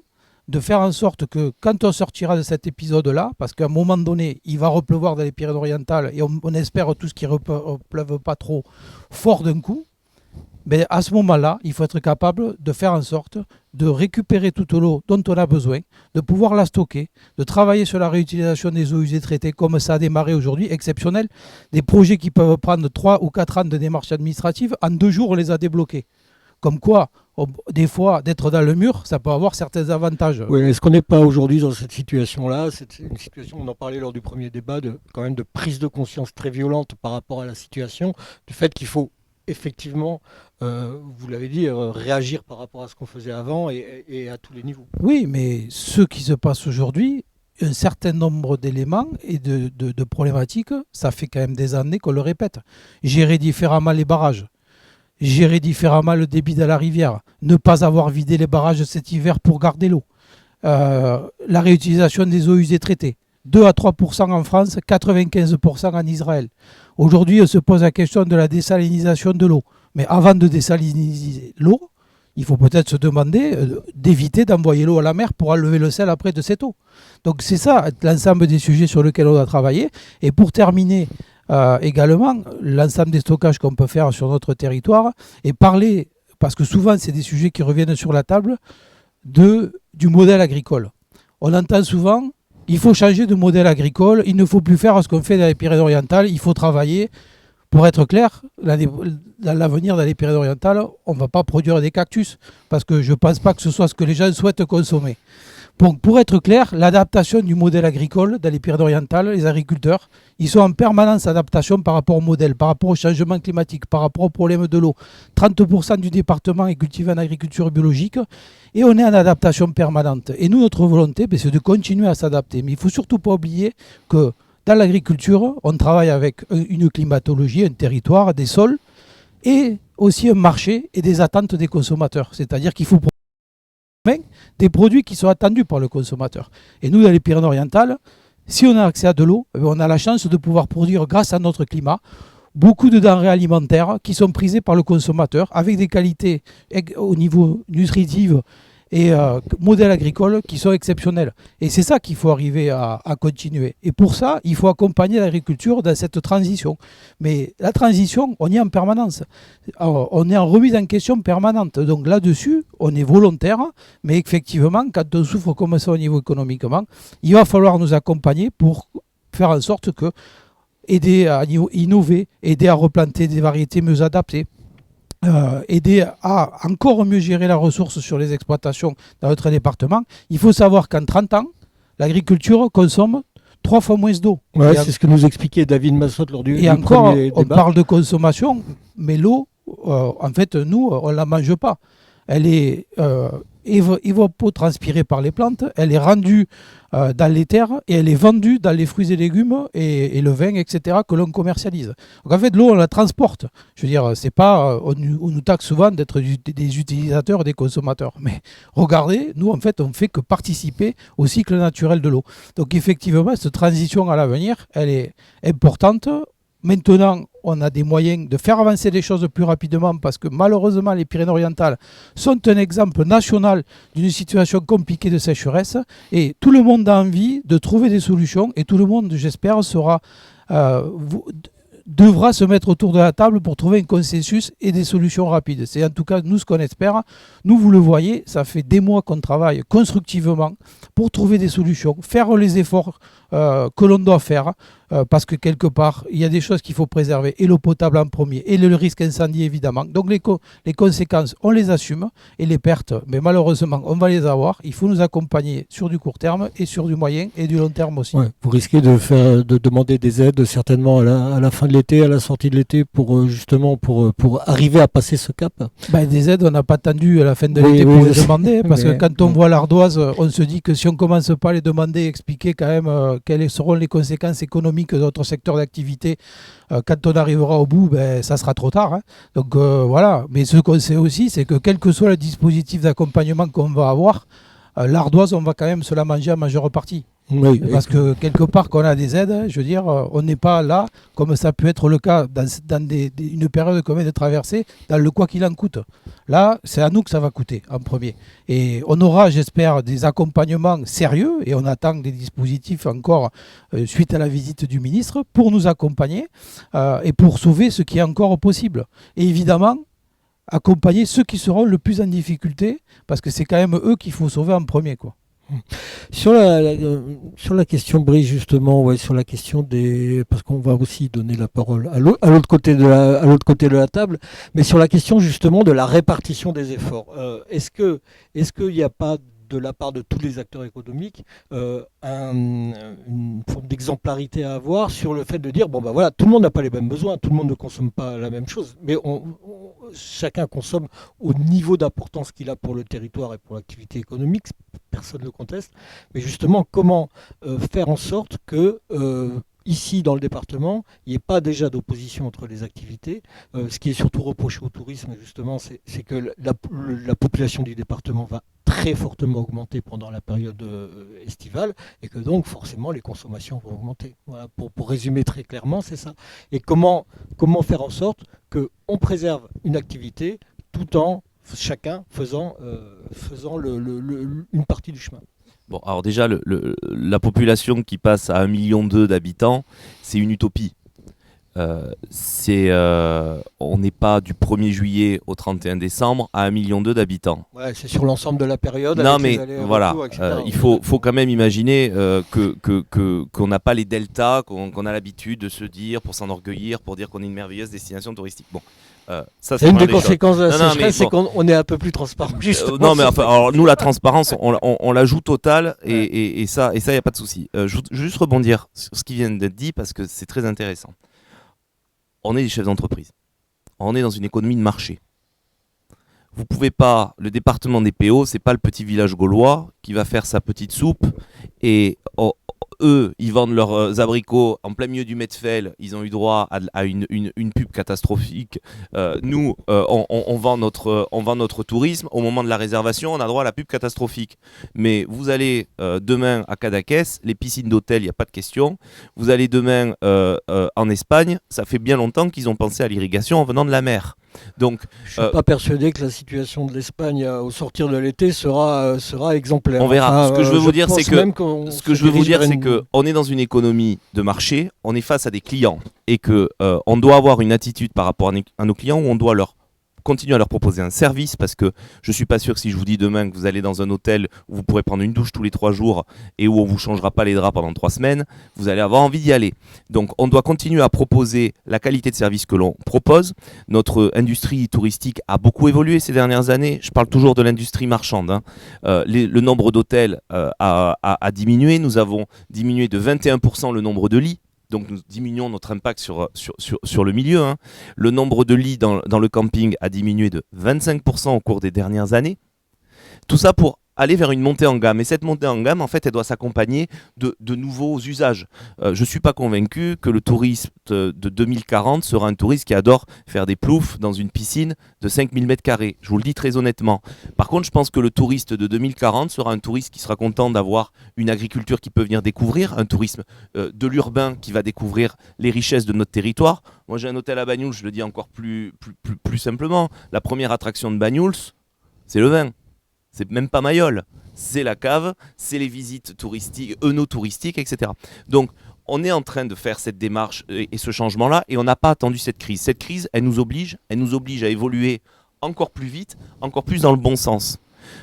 de faire en sorte que quand on sortira de cet épisode-là, parce qu'à un moment donné, il va repleuvoir dans les Pyrénées-Orientales et on espère tout ce qui ne repleuve pas trop fort d'un coup, mais à ce moment-là, il faut être capable de faire en sorte de récupérer toute l'eau dont on a besoin, de pouvoir la stocker, de travailler sur la réutilisation des eaux usées traitées comme ça a démarré aujourd'hui, exceptionnel. Des projets qui peuvent prendre 3 ou 4 ans de démarche administrative, en 2 jours, on les a débloqués. Comme quoi, des fois, d'être dans le mur, ça peut avoir certains avantages. Oui, est-ce qu'on n'est pas aujourd'hui dans cette situation-là? C'est une situation, on en parlait lors du premier débat, quand même de prise de conscience très violente par rapport à la situation, du fait qu'il faut effectivement, vous l'avez dit, réagir par rapport à ce qu'on faisait avant et à tous les niveaux. Oui, mais ce qui se passe aujourd'hui, un certain nombre d'éléments et de problématiques, ça fait quand même des années qu'on le répète. Gérer différemment les barrages. Gérer différemment le débit de la rivière, ne pas avoir vidé les barrages cet hiver pour garder l'eau, la réutilisation des eaux usées traitées, 2 à 3% en France, 95% en Israël. Aujourd'hui, on se pose la question de la désalinisation de l'eau. Mais avant de désaliniser l'eau, il faut peut-être se demander d'éviter d'envoyer l'eau à la mer pour enlever le sel après de cette eau. Donc c'est ça l'ensemble des sujets sur lesquels on doit travailler. Et pour terminer, également l'ensemble des stockages qu'on peut faire sur notre territoire et parler, parce que souvent c'est des sujets qui reviennent sur la table, du modèle agricole. On entend souvent, il faut changer de modèle agricole, il ne faut plus faire ce qu'on fait dans les Pyrénées-Orientales, il faut travailler. Pour être clair, dans l'avenir dans les Pyrénées-Orientales, on ne va pas produire des cactus, parce que je ne pense pas que ce soit ce que les gens souhaitent consommer. Pour être clair, l'adaptation du modèle agricole dans les Pyrénées-Orientales, les agriculteurs, ils sont en permanence adaptation par rapport au modèle, par rapport au changement climatique, par rapport aux problèmes de l'eau. 30% du département est cultivé en agriculture biologique et on est en adaptation permanente. Et nous, notre volonté, c'est de continuer à s'adapter. Mais il ne faut surtout pas oublier que dans l'agriculture, on travaille avec une climatologie, un territoire, des sols et aussi un marché et des attentes des consommateurs. C'est-à-dire qu'il faut des produits qui sont attendus par le consommateur. Et nous, dans les Pyrénées-Orientales, si on a accès à de l'eau, on a la chance de pouvoir produire, grâce à notre climat, beaucoup de denrées alimentaires qui sont prisées par le consommateur avec des qualités au niveau nutritif et modèles agricoles qui sont exceptionnels. Et c'est ça qu'il faut arriver à continuer. Et pour ça, il faut accompagner l'agriculture dans cette transition. Mais la transition, on y est en permanence. Alors, on est en remise en question permanente. Donc là-dessus, on est volontaire. Mais effectivement, quand on souffre comme ça au niveau économiquement, il va falloir nous accompagner pour faire en sorte que aider à innover, aider à replanter des variétés mieux adaptées. Aider à encore mieux gérer la ressource sur les exploitations dans notre département. Il faut savoir qu'en 30 ans, l'agriculture consomme 3 fois moins d'eau. Ouais, c'est ce que nous expliquait David Massotte lors du premier débat. Et encore, on parle de consommation, mais l'eau, en fait, nous, on ne la mange pas. Elle est évapotranspirée par les plantes, elle est rendue dans les terres et elle est vendue dans les fruits et légumes et le vin, etc., que l'on commercialise. Donc en fait, l'eau, on la transporte. Je veux dire, c'est pas, on nous taxe souvent d'être des utilisateurs, des consommateurs. Mais regardez, nous, en fait, on ne fait que participer au cycle naturel de l'eau. Donc effectivement, cette transition à l'avenir, elle est importante. Maintenant, on a des moyens de faire avancer les choses plus rapidement parce que malheureusement, les Pyrénées-Orientales sont un exemple national d'une situation compliquée de sécheresse et tout le monde a envie de trouver des solutions et tout le monde, j'espère, devra se mettre autour de la table pour trouver un consensus et des solutions rapides. C'est en tout cas nous ce qu'on espère. Nous, vous le voyez, ça fait des mois qu'on travaille constructivement pour trouver des solutions, faire les efforts que l'on doit faire, parce que quelque part, il y a des choses qu'il faut préserver, et l'eau potable en premier, et le risque incendie évidemment. Donc les conséquences, on les assume, et les pertes, mais malheureusement, on va les avoir. Il faut nous accompagner sur du court terme, et sur du moyen, et du long terme aussi. Ouais, vous risquez de demander des aides certainement à la fin de l'été, à la sortie de l'été, pour justement pour arriver à passer ce cap. Des aides, on n'a pas attendu à la fin de Oui, l'été oui, pour je les sais. demander, parce que Mais- quand on voit l'ardoise, on se dit que si on ne commence pas à les demander, expliquer quand même quelles seront les conséquences économiques de notre secteur d'activité, quand on arrivera au bout, ça sera trop tard, hein. Donc voilà, mais ce qu'on sait aussi, c'est que quel que soit le dispositif d'accompagnement qu'on va avoir, l'ardoise, on va quand même se la manger en majeure partie. Oui, Parce que quelque part, quand on a des aides, je veux dire, on n'est pas là, comme ça peut être le cas dans une période qu'on vient de traverser, dans le quoi qu'il en coûte. Là, c'est à nous que ça va coûter en premier. Et on aura, j'espère, des accompagnements sérieux, et on attend des dispositifs encore suite à la visite du ministre, pour nous accompagner et pour sauver ce qui est encore possible. Et évidemment, accompagner ceux qui seront le plus en difficulté, parce que c'est quand même eux qu'il faut sauver en premier, quoi. Sur sur la question, Brice, justement, ouais, sur la question des, parce qu'on va aussi donner la parole à l'autre côté à l'autre côté de la table, mais sur la question justement de la répartition des efforts. Est-ce qu'il n'y a pas de la part de tous les acteurs économiques une forme d'exemplarité à avoir sur le fait de dire bon ben voilà, tout le monde n'a pas les mêmes besoins, tout le monde ne consomme pas la même chose, mais chacun consomme au niveau d'importance qu'il a pour le territoire et pour l'activité économique, personne ne le conteste, mais justement comment faire en sorte que ici dans le département, il n'y ait pas déjà d'opposition entre les activités. Ce qui est surtout reproché au tourisme, justement, c'est que la population du département va très fortement augmenter pendant la période estivale et que donc forcément les consommations vont augmenter. Voilà, pour résumer très clairement, c'est ça. Et comment faire en sorte qu'on préserve une activité tout en chacun faisant une partie du chemin. Bon, alors déjà, la population qui passe à 1,2 million d'habitants, c'est une utopie. On n'est pas du 1er juillet au 31 décembre à 1,2 million d'habitants. Ouais, c'est sur l'ensemble de la période. Non, avec mais les allers-retours, voilà, etc. il faut quand même imaginer qu'on n'a pas les deltas qu'on a l'habitude de se dire pour s'enorgueillir, pour dire qu'on est une merveilleuse destination touristique. Bon, ça, C'est une des première conséquences de la Non, non, sécheresse, mais c'est qu'on est un peu plus transparent. Justement, non, mais sur enfin, cette alors, question. nous, la transparence, on la joue totale et ça, il n'y a pas de souci. Je veux juste rebondir sur ce qui vient d'être dit parce que c'est très intéressant. On est des chefs d'entreprise. On est dans une économie de marché. Vous pouvez pas, le département des PO, c'est pas le petit village gaulois qui va faire sa petite soupe et eux, ils vendent leurs abricots en plein milieu du Medfel, ils ont eu droit à une pub catastrophique. Nous, on vend notre tourisme, au moment de la réservation, on a droit à la pub catastrophique. Mais vous allez demain à Cadaqués, les piscines d'hôtel, il n'y a pas de question. Vous allez demain en Espagne, ça fait bien longtemps qu'ils ont pensé à l'irrigation en venant de la mer. Donc, Je ne suis pas persuadé que la situation de l'Espagne au sortir de l'été sera exemplaire. on verra. Ce que je veux vous dire, c'est que on est dans une économie de marché, on est face à des clients et que on doit avoir une attitude par rapport à nos clients où on doit continuer à leur proposer un service parce que je suis pas sûr que si je vous dis demain que vous allez dans un hôtel où vous pourrez prendre une douche tous les 3 jours et où on vous changera pas les draps pendant 3 semaines, vous allez avoir envie d'y aller. Donc on doit continuer à proposer la qualité de service que l'on propose. Notre industrie touristique a beaucoup évolué ces dernières années. Je parle toujours de l'industrie marchande, hein. Le nombre d'hôtels a diminué. Nous avons diminué de 21% le nombre de lits. Donc nous diminuons notre impact sur le milieu, hein. Le nombre de lits dans le camping a diminué de 25% au cours des dernières années. Tout ça pour aller vers une montée en gamme. Et cette montée en gamme, en fait, elle doit s'accompagner de nouveaux usages. Je ne suis pas convaincu que le touriste de 2040 sera un touriste qui adore faire des ploufs dans une piscine de 5000 m². Je vous le dis très honnêtement. Par contre, je pense que le touriste de 2040 sera un touriste qui sera content d'avoir une agriculture qui peut venir découvrir, un tourisme de l'urbain qui va découvrir les richesses de notre territoire. Moi, j'ai un hôtel à Banyuls, je le dis encore plus simplement. La première attraction de Banyuls, c'est le vin. C'est même pas Mayol, c'est la cave, c'est les visites touristiques, œnotouristiques, etc. Donc, on est en train de faire cette démarche et ce changement-là, et on n'a pas attendu cette crise. Cette crise, elle nous oblige à évoluer encore plus vite, encore plus dans le bon sens.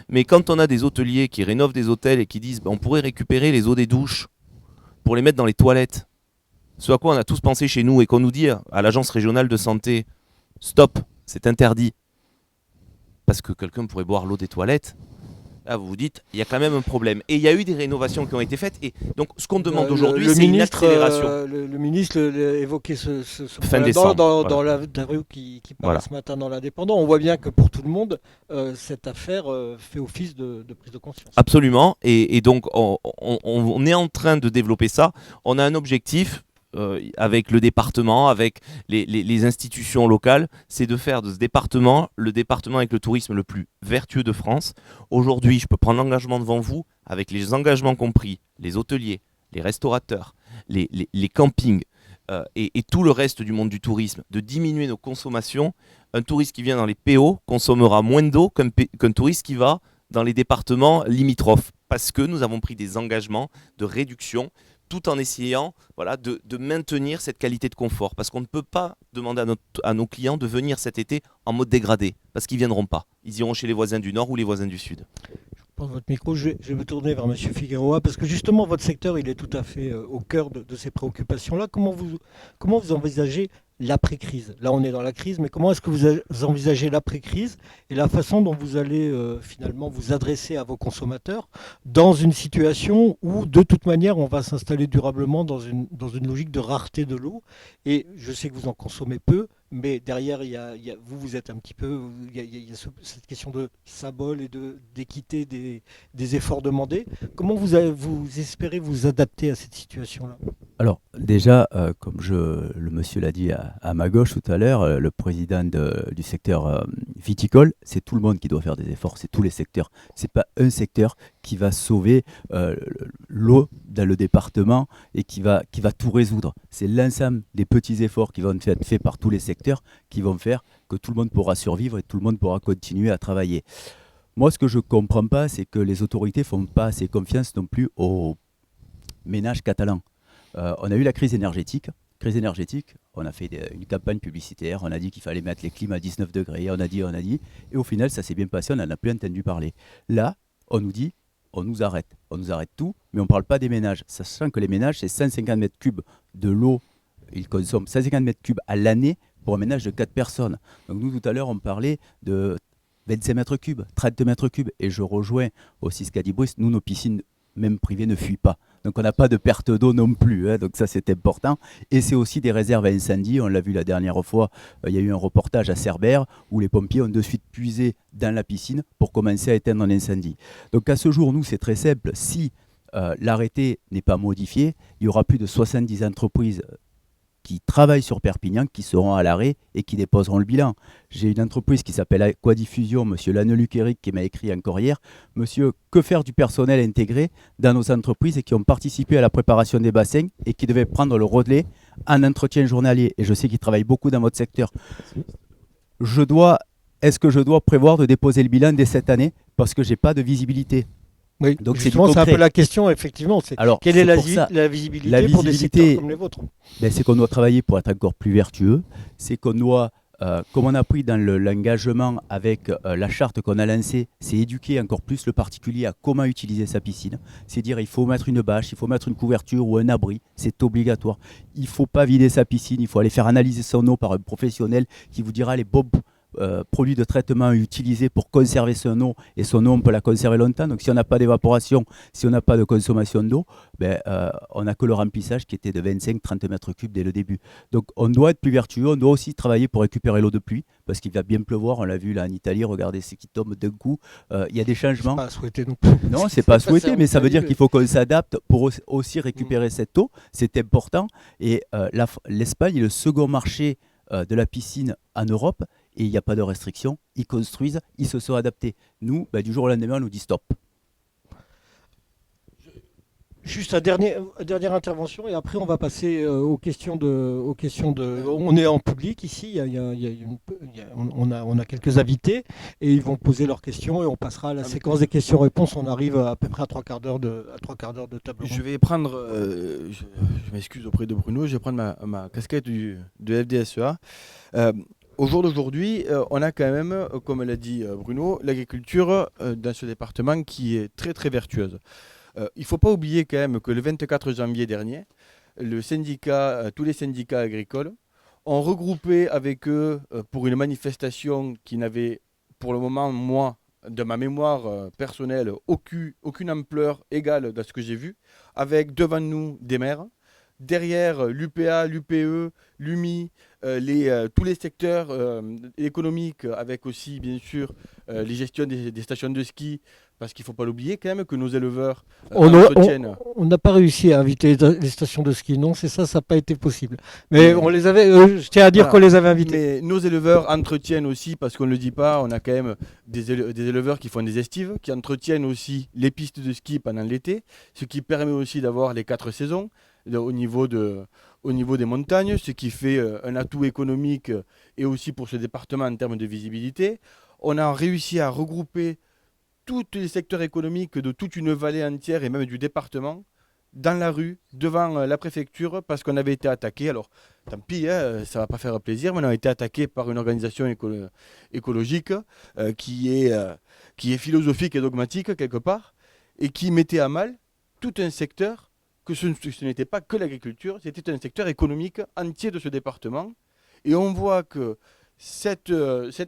Mais quand on a des hôteliers qui rénovent des hôtels et qui disent on pourrait récupérer les eaux des douches pour les mettre dans les toilettes, Ce à quoi on a tous pensé chez nous et qu'on nous dit à l'agence régionale de santé, stop, c'est interdit, parce que quelqu'un pourrait boire l'eau des toilettes. Là, vous vous dites, il y a quand même un problème. Et il y a eu des rénovations qui ont été faites. Et donc, ce qu'on demande aujourd'hui, c'est une accélération. Le ministre évoquait ce Fin problème décembre, dans l'interview qui parlait ce matin dans l'Indépendant. On voit bien que pour tout le monde, cette affaire fait office de prise de conscience. Absolument. Et donc, on est en train de développer ça. On a un objectif avec le département, avec les institutions locales, c'est de faire de ce département le département avec le tourisme le plus vertueux de France. Aujourd'hui, je peux prendre l'engagement devant vous, avec les engagements compris, les hôteliers, les restaurateurs, les campings et tout le reste du monde du tourisme, de diminuer nos consommations. Un touriste qui vient dans les PO consommera moins d'eau qu'un touriste qui va dans les départements limitrophes, parce que nous avons pris des engagements de réduction tout en essayant de maintenir cette qualité de confort. Parce qu'on ne peut pas demander à nos clients de venir cet été en mode dégradé, parce qu'ils ne viendront pas. Ils iront chez les voisins du Nord ou les voisins du Sud. Je prends votre micro, je vais me tourner vers M. Figueroa, parce que justement, votre secteur, il est tout à fait au cœur de ces préoccupations-là. Comment vous envisagez l'après-crise? Là, on est dans la crise, mais comment est-ce que vous envisagez l'après-crise et la façon dont vous allez finalement vous adresser à vos consommateurs dans une situation où, de toute manière, on va s'installer durablement dans une logique de rareté de l'eau? Et je sais que vous en consommez peu, mais derrière, vous êtes un petit peu, il y a cette question de symbole et d'équité des efforts demandés. Comment vous espérez vous adapter à cette situation-là? Alors déjà, comme le monsieur l'a dit à ma gauche tout à l'heure, le président du secteur viticole, c'est tout le monde qui doit faire des efforts, c'est tous les secteurs. C'est pas un secteur qui va sauver l'eau dans le département et qui va tout résoudre. C'est l'ensemble des petits efforts qui vont être faits par tous les secteurs qui vont faire que tout le monde pourra survivre et tout le monde pourra continuer à travailler. Moi, ce que je ne comprends pas, c'est que les autorités ne font pas assez confiance non plus aux ménages catalans. On a eu la crise énergétique. On a fait une campagne publicitaire, on a dit qu'il fallait mettre les clims à 19 degrés, on a dit, et au final, ça s'est bien passé, on n'en a plus entendu parler. Là, on nous dit, on nous arrête tout, mais on ne parle pas des ménages, sachant que les ménages, c'est 150 mètres cubes de l'eau, ils consomment 150 mètres cubes à l'année pour un ménage de 4 personnes. Donc nous, tout à l'heure, on parlait de 25 mètres cubes, 30 mètres cubes, et je rejoins aussi ce qu'a dit Brice, nous, nos piscines, même privées, ne fuient pas. Donc on n'a pas de perte d'eau non plus, hein, donc ça c'est important. Et c'est aussi des réserves à incendie, on l'a vu la dernière fois, il y a eu un reportage à Cerbère où les pompiers ont de suite puisé dans la piscine pour commencer à éteindre un incendie. Donc à ce jour, nous c'est très simple, si l'arrêté n'est pas modifié, il y aura plus de 70 entreprises qui travaillent sur Perpignan, qui seront à l'arrêt et qui déposeront le bilan. J'ai une entreprise qui s'appelle Aquadiffusion, M. Lanneluc Eric, qui m'a écrit encore hier, monsieur, que faire du personnel intégré dans nos entreprises et qui ont participé à la préparation des bassins et qui devaient prendre le relais en entretien journalier. Et je sais qu'ils travaillent beaucoup dans votre secteur. Est-ce que je dois prévoir de déposer le bilan dès cette année parce que je n'ai pas de visibilité? Oui, donc c'est un peu la question, effectivement. Quelle est la visibilité pour des secteurs comme les vôtres? C'est qu'on doit travailler pour être encore plus vertueux. C'est qu'on doit, comme on a pris dans l'engagement avec la charte qu'on a lancée, c'est éduquer encore plus le particulier à comment utiliser sa piscine. C'est dire il faut mettre une bâche, il faut mettre une couverture ou un abri, c'est obligatoire. Il ne faut pas vider sa piscine, il faut aller faire analyser son eau par un professionnel qui vous dira les bons produits de traitement utilisés pour conserver son eau, et son eau on peut la conserver longtemps. Donc si on n'a pas d'évaporation, si on n'a pas de consommation d'eau, on n'a que le remplissage qui était de 25-30 mètres cubes dès le début. Donc on doit être plus vertueux, on doit aussi travailler pour récupérer l'eau de pluie parce qu'il va bien pleuvoir, on l'a vu là en Italie, regardez ce qui tombe d'un coup, il y a des changements. C'est pas à souhaiter non plus. Non, c'est pas à souhaiter, mais ça veut dire qu'il faut qu'on s'adapte pour aussi récupérer cette eau, c'est important. Et l'Espagne est le second marché de la piscine en Europe. Et il n'y a pas de restrictions, ils construisent, ils se sont adaptés. Nous, du jour au lendemain, on nous dit stop. Juste dernière intervention et après on va passer aux questions de. On est en public ici, on a quelques invités et ils vont poser leurs questions et on passera à la séquence des questions-réponses. On arrive à peu près à 3 quarts d'heure de table ronde. Je vais prendre, je m'excuse auprès de Bruno, je vais prendre ma casquette de FDSEA. Au jour d'aujourd'hui, on a quand même, comme l'a dit Bruno, l'agriculture dans ce département qui est très très vertueuse. Il ne faut pas oublier quand même que le 24 janvier dernier, tous les syndicats agricoles, ont regroupé avec eux pour une manifestation qui n'avait, pour le moment, moi, de ma mémoire personnelle, aucune ampleur égale à ce que j'ai vu, avec devant nous des maires, derrière l'UPA, l'UPE, l'UMI, tous les secteurs économiques, avec aussi bien sûr les gestions des stations de ski, parce qu'il ne faut pas l'oublier quand même que nos éleveurs entretiennent. On n'a pas réussi à inviter les stations de ski, non, c'est ça, ça n'a pas été possible. Mais on les avait, je tiens à dire qu'on les avait invités. Mais nos éleveurs entretiennent aussi, parce qu'on ne le dit pas, on a quand même des éleveurs qui font des estives, qui entretiennent aussi les pistes de ski pendant l'été, ce qui permet aussi d'avoir les 4 saisons au niveau des montagnes, ce qui fait un atout économique et aussi pour ce département en termes de visibilité. On a réussi à regrouper tous les secteurs économiques de toute une vallée entière et même du département dans la rue, devant la préfecture, parce qu'on avait été attaqué. Alors, tant pis, hein, ça ne va pas faire plaisir, mais on a été attaqué par une organisation écologique qui est philosophique et dogmatique quelque part, et qui mettait à mal tout un secteur, que ce n'était pas que l'agriculture, c'était un secteur économique entier de ce département. Et on voit que cet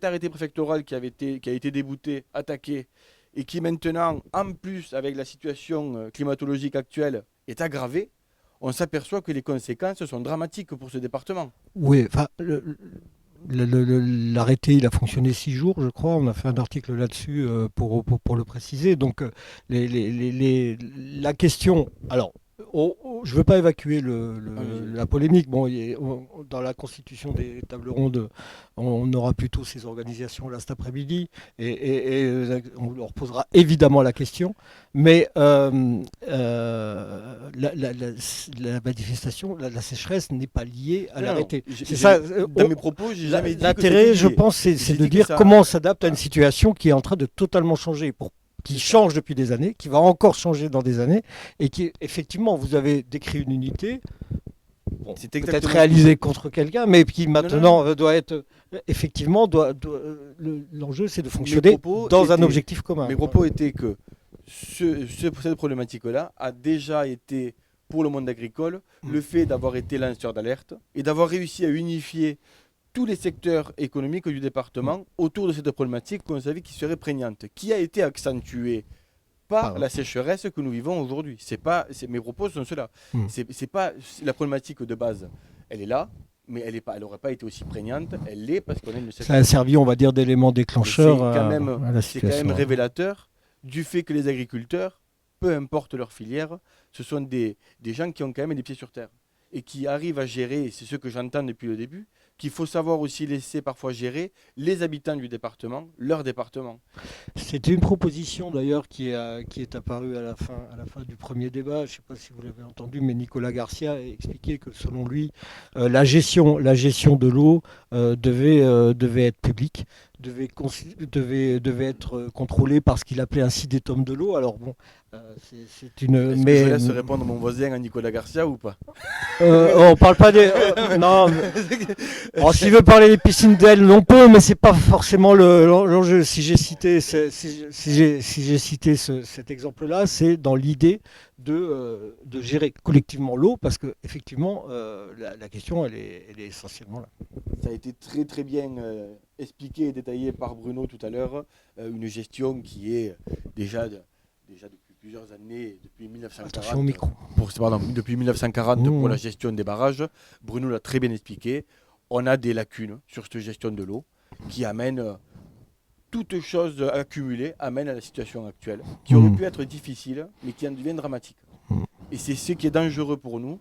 arrêté préfectoral qui a été débouté, attaqué, et qui maintenant, en plus avec la situation climatologique actuelle, est aggravé, on s'aperçoit que les conséquences sont dramatiques pour ce département. Oui, enfin, l'arrêté, il a fonctionné 6 jours, je crois. On a fait un article là-dessus pour le préciser. Donc, la question... Alors, je ne veux pas évacuer la polémique. Bon, dans la constitution des tables rondes, on aura plutôt ces organisations-là cet après-midi et on leur posera évidemment la question. Mais la manifestation, la sécheresse n'est pas liée à l'arrêté. C'est ça. Dans mes propos, j'ai jamais dit que l'intérêt, c'était je lié. pense, c'est de J'ai dit dire que ça- comment on s'adapte à une situation qui est en train de totalement changer. Qui change depuis des années, qui va encore changer dans des années, et qui, effectivement, vous avez décrit une unité, C'est peut-être exactement- réalisée contre quelqu'un, mais qui maintenant doit être, effectivement, l'enjeu c'est de fonctionner propos dans un étaient- objectif commun. Mes propos étaient que cette problématique-là a déjà été, pour le monde agricole, le fait d'avoir été lanceur d'alerte et d'avoir réussi à unifier tous les secteurs économiques du département autour de cette problématique qu'on savait qui serait prégnante, qui a été accentuée par la sécheresse que nous vivons aujourd'hui. Mes propos sont ceux-là. C'est pas la problématique de base. Elle est là, mais elle n'aurait pas été aussi prégnante. Elle l'est parce qu'on a une sécheresse. Ça a servi, on va dire, d'élément déclencheur C'est quand à la c'est quand situation. même révélateur du fait que les agriculteurs, peu importe leur filière, ce sont des gens qui ont quand même des pieds sur terre et qui arrivent à gérer, et c'est ce que j'entends depuis le début, qu'il faut savoir aussi laisser parfois gérer les habitants du département, leur département. C'était une proposition d'ailleurs qui est apparue à la fin du premier débat. Je ne sais pas si vous l'avez entendu, mais Nicolas Garcia a expliqué que selon lui, la gestion de l'eau devait être publique, devait être contrôlée par ce qu'il appelait un CIDETOM de l'eau. Alors bon, c'est une. Est-ce que je laisse répondre mon voisin à Nicolas Garcia ou pas? On parle pas des. Non. S'il veut parler des piscines d'Aile, on peut, mais c'est pas forcément l'enjeu. Si j'ai cité cet exemple-là, c'est dans l'idée de gérer collectivement l'eau, parce que effectivement, la question, elle est essentiellement là. Ça a été très très bien expliqué et détaillé par Bruno tout à l'heure. Une gestion qui est déjà depuis plusieurs années, depuis 1940. Attention au micro. Depuis 1940 pour la gestion des barrages. Bruno l'a très bien expliqué. On a des lacunes sur cette gestion de l'eau qui amène toute chose accumulée amène à la situation actuelle, qui aurait pu être difficile, mais qui en devient dramatique. Et c'est ce qui est dangereux pour nous.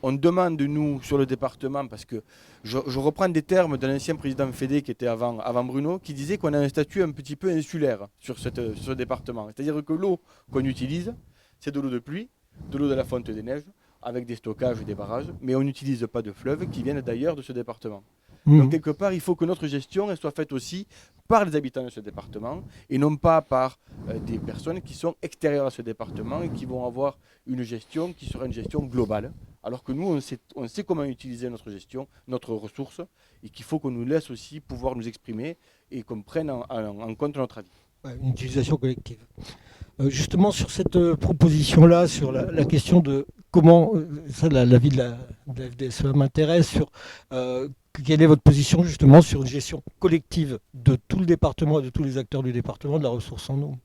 On demande, nous, sur le département, parce que je reprends des termes d'un ancien président Fédé qui était avant Bruno, qui disait qu'on a un statut un petit peu insulaire sur ce département. C'est-à-dire que l'eau qu'on utilise, c'est de l'eau de pluie, de l'eau de la fonte des neiges, avec des stockages et des barrages, mais on n'utilise pas de fleuves qui viennent d'ailleurs de ce département. Donc quelque part, il faut que notre gestion elle soit faite aussi par les habitants de ce département et non pas par des personnes qui sont extérieures à ce département et qui vont avoir une gestion qui sera une gestion globale. Alors que nous, on sait comment utiliser notre gestion, notre ressource, et qu'il faut qu'on nous laisse aussi pouvoir nous exprimer et qu'on prenne en compte notre avis. Une utilisation collective. Justement, sur cette proposition-là, sur la question de comment, ça, l'avis de la FDSEA m'intéresse sur quelle est votre position justement sur une gestion collective de tout le département et de tous les acteurs du département de la ressource en eau?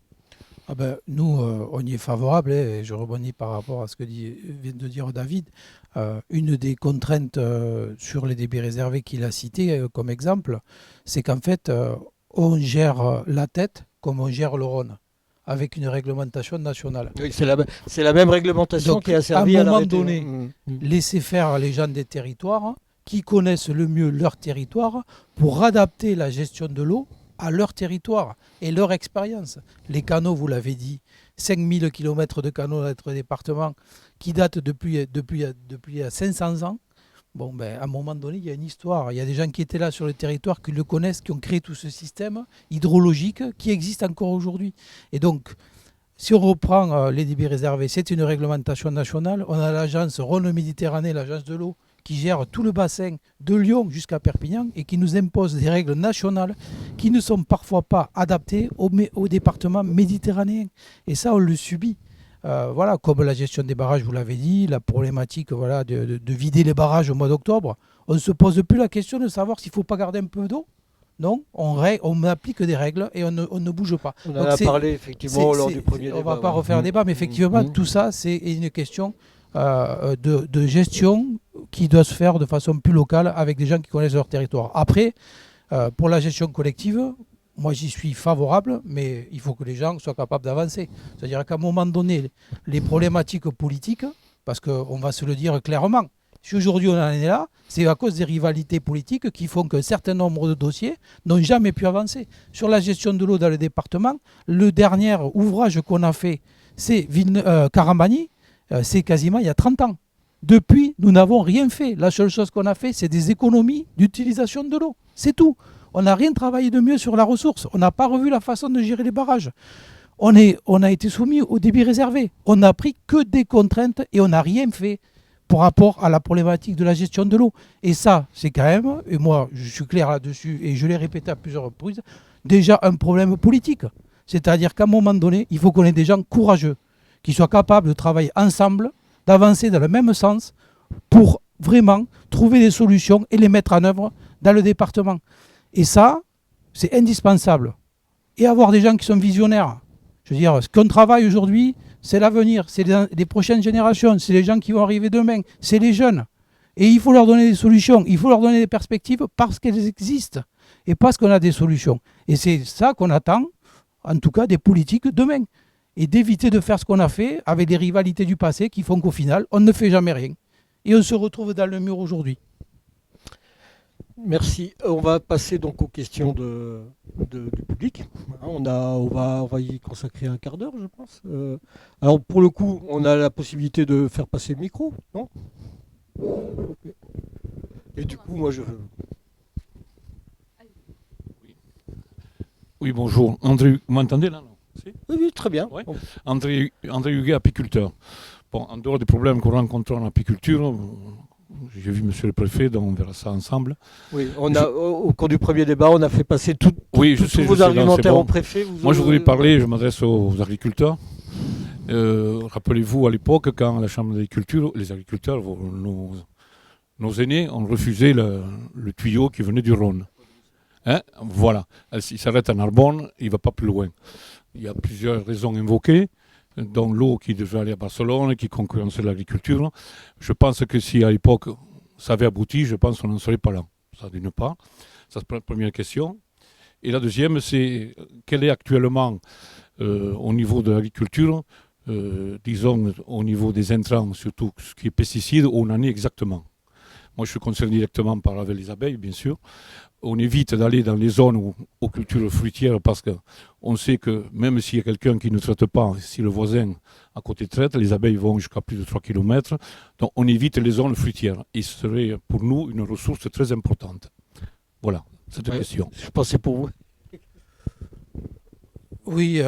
Ah ben, nous, on y est favorable, et je rebondis par rapport à ce que vient de dire David. Une des contraintes sur les débits réservés qu'il a cité comme exemple, c'est qu'en fait, on gère la tête comme on gère le Rhône, avec une réglementation nationale. Oui, c'est la même réglementation Donc, qui a servi à un moment l'arrêté. donné, laisser faire les gens des territoires qui connaissent le mieux leur territoire pour adapter la gestion de l'eau à leur territoire et leur expérience. Les canaux, vous l'avez dit, 5000 km de canaux dans notre département qui datent depuis 500 ans. Bon, ben, à un moment donné, il y a une histoire. Il y a des gens qui étaient là sur le territoire, qui le connaissent, qui ont créé tout ce système hydrologique qui existe encore aujourd'hui. Et donc, si on reprend les débits réservés, c'est une réglementation nationale. On a l'agence Rhône-Méditerranée, l'agence de l'eau, qui gère tout le bassin de Lyon jusqu'à Perpignan et qui nous impose des règles nationales qui ne sont parfois pas adaptées au département méditerranéen. Et ça, on le subit. Voilà, comme la gestion des barrages, vous l'avez dit, la problématique voilà, de vider les barrages au mois d'octobre. On ne se pose plus la question de savoir s'il ne faut pas garder un peu d'eau. Non, on applique des règles et on ne bouge pas. On en a parlé effectivement lors du premier débat. On ne va pas refaire un débat, mais effectivement, tout ça, c'est une question de gestion qui doit se faire de façon plus locale avec des gens qui connaissent leur territoire. Après, pour la gestion collective, moi j'y suis favorable, mais il faut que les gens soient capables d'avancer. C'est-à-dire qu'à un moment donné, les problématiques politiques, parce qu'on va se le dire clairement, si aujourd'hui on en est là, c'est à cause des rivalités politiques qui font qu'un certain nombre de dossiers n'ont jamais pu avancer. Sur la gestion de l'eau dans le département, le dernier ouvrage qu'on a fait, c'est Carambani, c'est quasiment il y a 30 ans. Depuis, nous n'avons rien fait. La seule chose qu'on a fait, c'est des économies d'utilisation de l'eau. C'est tout. On n'a rien travaillé de mieux sur la ressource. On n'a pas revu la façon de gérer les barrages. On a été soumis au débit réservé. On n'a pris que des contraintes et on n'a rien fait par rapport à la problématique de la gestion de l'eau. Et ça, c'est quand même, et moi je suis clair là-dessus et je l'ai répété à plusieurs reprises, déjà un problème politique. C'est-à-dire qu'à un moment donné, il faut qu'on ait des gens courageux, qui soient capables de travailler ensemble, d'avancer dans le même sens pour vraiment trouver des solutions et les mettre en œuvre dans le département. Et ça, c'est indispensable. Et avoir des gens qui sont visionnaires. Je veux dire, ce qu'on travaille aujourd'hui, c'est l'avenir, c'est les prochaines générations, c'est les gens qui vont arriver demain, c'est les jeunes. Et il faut leur donner des solutions, il faut leur donner des perspectives parce qu'elles existent et parce qu'on a des solutions. Et c'est ça qu'on attend, en tout cas, des politiques demain. Et d'éviter de faire ce qu'on a fait avec des rivalités du passé qui font qu'au final, on ne fait jamais rien. Et on se retrouve dans le mur aujourd'hui. Merci. On va passer donc aux questions du public. On va y consacrer un quart d'heure, je pense. Alors pour le coup, on a la possibilité de faire passer le micro, non? Et du coup, moi je... Oui, bonjour. André, vous m'entendez là, non? Oui, très bien. Ouais. André Huguet, apiculteur. Bon, en dehors des problèmes qu'on rencontre en apiculture, j'ai vu monsieur le préfet, donc on verra ça ensemble. Oui, au cours du premier débat, on a fait passer tous vos argumentaires au préfet. Moi, je voudrais parler, je m'adresse aux agriculteurs. Rappelez-vous, à l'époque, quand la Chambre d'agriculture, les agriculteurs, nos aînés ont refusé le tuyau qui venait du Rhône. Hein, voilà, il s'arrête à Narbonne, il ne va pas plus loin. Il y a plusieurs raisons invoquées, dont l'eau qui devait aller à Barcelone, qui concurrençait l'agriculture. Je pense que si à l'époque ça avait abouti, je pense qu'on n'en serait pas là. Ça d'une part. Ça, c'est la première question. Et la deuxième, c'est quel est actuellement, au niveau de l'agriculture, disons au niveau des intrants, surtout ce qui est pesticides, où on en est exactement. Moi, je suis concerné directement par avec les abeilles, bien sûr. On évite d'aller dans les zones aux cultures fruitières parce qu'on sait que même s'il y a quelqu'un qui ne traite pas, si le voisin à côté traite, les abeilles vont jusqu'à plus de 3 km. Donc on évite les zones fruitières. Et ce serait pour nous une ressource très importante. Voilà, cette question. Je pensais pour vous. Oui,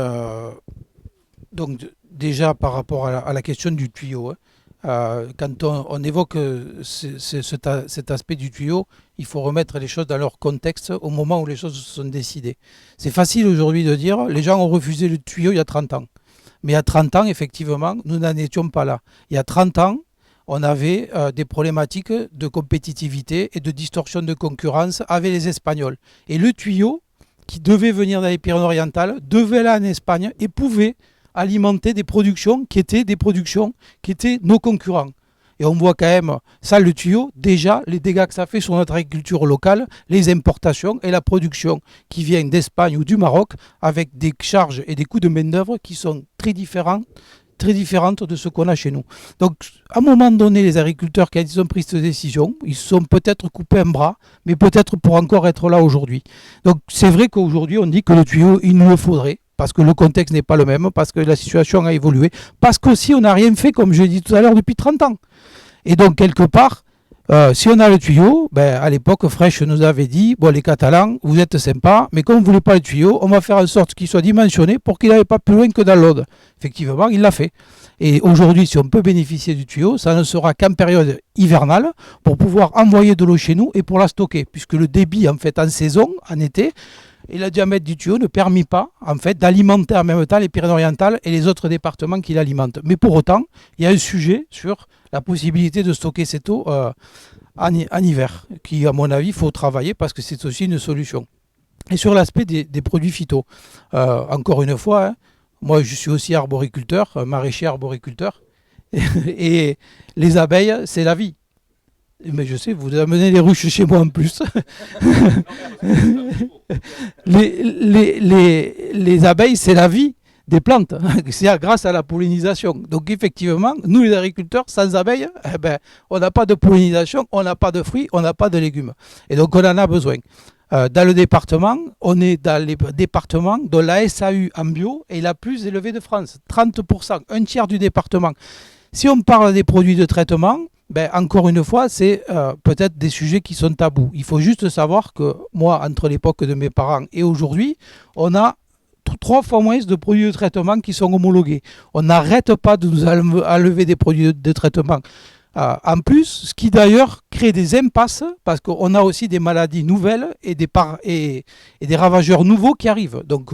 donc déjà par rapport à la question du tuyau, quand on évoque cet aspect du tuyau, il faut remettre les choses dans leur contexte au moment où les choses sont décidées. C'est facile aujourd'hui de dire les gens ont refusé le tuyau il y a 30 ans. Mais il y a 30 ans, effectivement, nous n'en étions pas là. Il y a 30 ans, on avait des problématiques de compétitivité et de distorsion de concurrence avec les Espagnols. Et le tuyau, qui devait venir dans les Pyrénées-Orientales, devait aller en Espagne et pouvait alimenter des productions qui étaient nos concurrents. Et on voit quand même, ça le tuyau, déjà les dégâts que ça fait sur notre agriculture locale, les importations et la production qui vient d'Espagne ou du Maroc, avec des charges et des coûts de main-d'œuvre qui sont très différentes de ce qu'on a chez nous. Donc, à un moment donné, les agriculteurs, quand ils ont pris cette décision, ils se sont peut-être coupés un bras, mais peut-être pour encore être là aujourd'hui. Donc, c'est vrai qu'aujourd'hui, on dit que le tuyau, il nous le faudrait, parce que le contexte n'est pas le même, parce que la situation a évolué, parce qu'aussi, on n'a rien fait, comme je l'ai dit tout à l'heure, depuis 30 ans. Et donc, quelque part, si on a le tuyau, à l'époque, Fresh nous avait dit, bon, les Catalans, vous êtes sympas, mais comme vous ne voulez pas le tuyau, on va faire en sorte qu'il soit dimensionné pour qu'il n'aille pas plus loin que dans l'Aude. Effectivement, il l'a fait. Et aujourd'hui, si on peut bénéficier du tuyau, ça ne sera qu'en période hivernale pour pouvoir envoyer de l'eau chez nous et pour la stocker, puisque le débit, en fait, en saison, en été, et le diamètre du tuyau ne permet pas, en fait, d'alimenter en même temps les Pyrénées-Orientales et les autres départements qui l'alimentent. Mais pour autant, il y a un sujet sur la possibilité de stocker cette eau en hiver, qui, à mon avis, il faut travailler parce que c'est aussi une solution. Et sur l'aspect des produits phyto, encore une fois, hein, moi je suis aussi arboriculteur, maraîcher arboriculteur, et les abeilles, c'est la vie. Mais je sais, vous amenez les ruches chez moi en plus. les abeilles, c'est la vie des plantes, c'est grâce à la pollinisation. Donc effectivement, nous les agriculteurs, sans abeilles, on n'a pas de pollinisation, on n'a pas de fruits, on n'a pas de légumes. Et donc on en a besoin. Dans le département, on est dans les départements dont la SAU en bio est la plus élevée de France. 30%, un tiers du département. Si on parle des produits de traitement, encore une fois, c'est peut-être des sujets qui sont tabous. Il faut juste savoir que moi, entre l'époque de mes parents et aujourd'hui, on a 3 fois moins de produits de traitement qui sont homologués. On n'arrête pas de nous enlever des produits de traitement. En plus, ce qui d'ailleurs crée des impasses, parce qu'on a aussi des maladies nouvelles et des ravageurs nouveaux qui arrivent. Donc,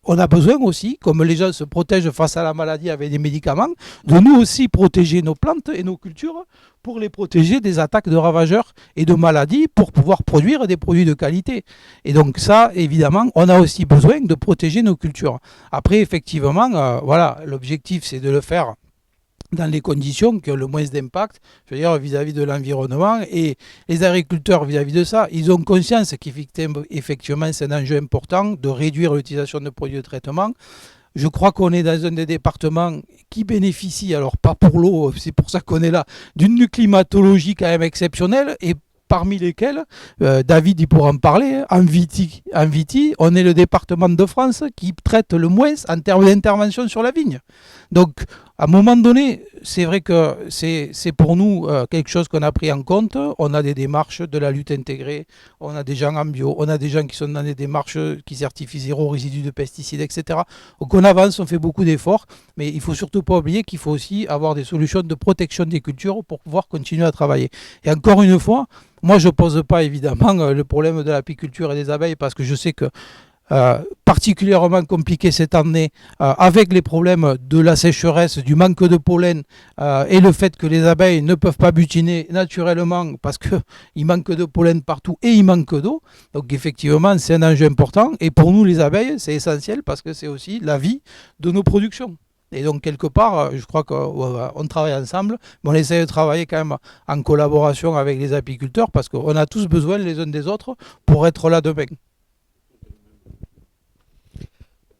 on a besoin aussi, comme les gens se protègent face à la maladie avec des médicaments, de nous aussi protéger nos plantes et nos cultures pour les protéger des attaques de ravageurs et de maladies pour pouvoir produire des produits de qualité. Et donc ça, évidemment, on a aussi besoin de protéger nos cultures. Après, effectivement, voilà, l'objectif, c'est de le faire dans les conditions qui ont le moins d'impact, je veux dire, vis-à-vis de l'environnement. Et les agriculteurs, vis-à-vis de ça, ils ont conscience qu'effectivement, c'est un enjeu important de réduire l'utilisation de produits de traitement. Je crois qu'on est dans un des départements qui bénéficie, alors pas pour l'eau, c'est pour ça qu'on est là, d'une climatologie quand même exceptionnelle, et parmi lesquels, David il pourra en parler, en Viti, on est le département de France qui traite le moins en termes d'intervention sur la vigne. Donc, à un moment donné, c'est vrai que c'est pour nous quelque chose qu'on a pris en compte. On a des démarches de la lutte intégrée, on a des gens en bio, on a des gens qui sont dans des démarches qui certifient zéro résidu de pesticides, etc. Donc on avance, on fait beaucoup d'efforts, mais il ne faut surtout pas oublier qu'il faut aussi avoir des solutions de protection des cultures pour pouvoir continuer à travailler. Et encore une fois, moi je ne pose pas évidemment le problème de l'apiculture et des abeilles parce que je sais que particulièrement compliqué cette année avec les problèmes de la sécheresse, du manque de pollen et le fait que les abeilles ne peuvent pas butiner naturellement parce qu'il manque de pollen partout et il manque d'eau. Donc effectivement, c'est un enjeu important et pour nous les abeilles, c'est essentiel parce que c'est aussi la vie de nos productions. Et donc quelque part, je crois qu'on travaille ensemble, mais on essaie de travailler quand même en collaboration avec les apiculteurs parce qu'on a tous besoin les uns des autres pour être là demain.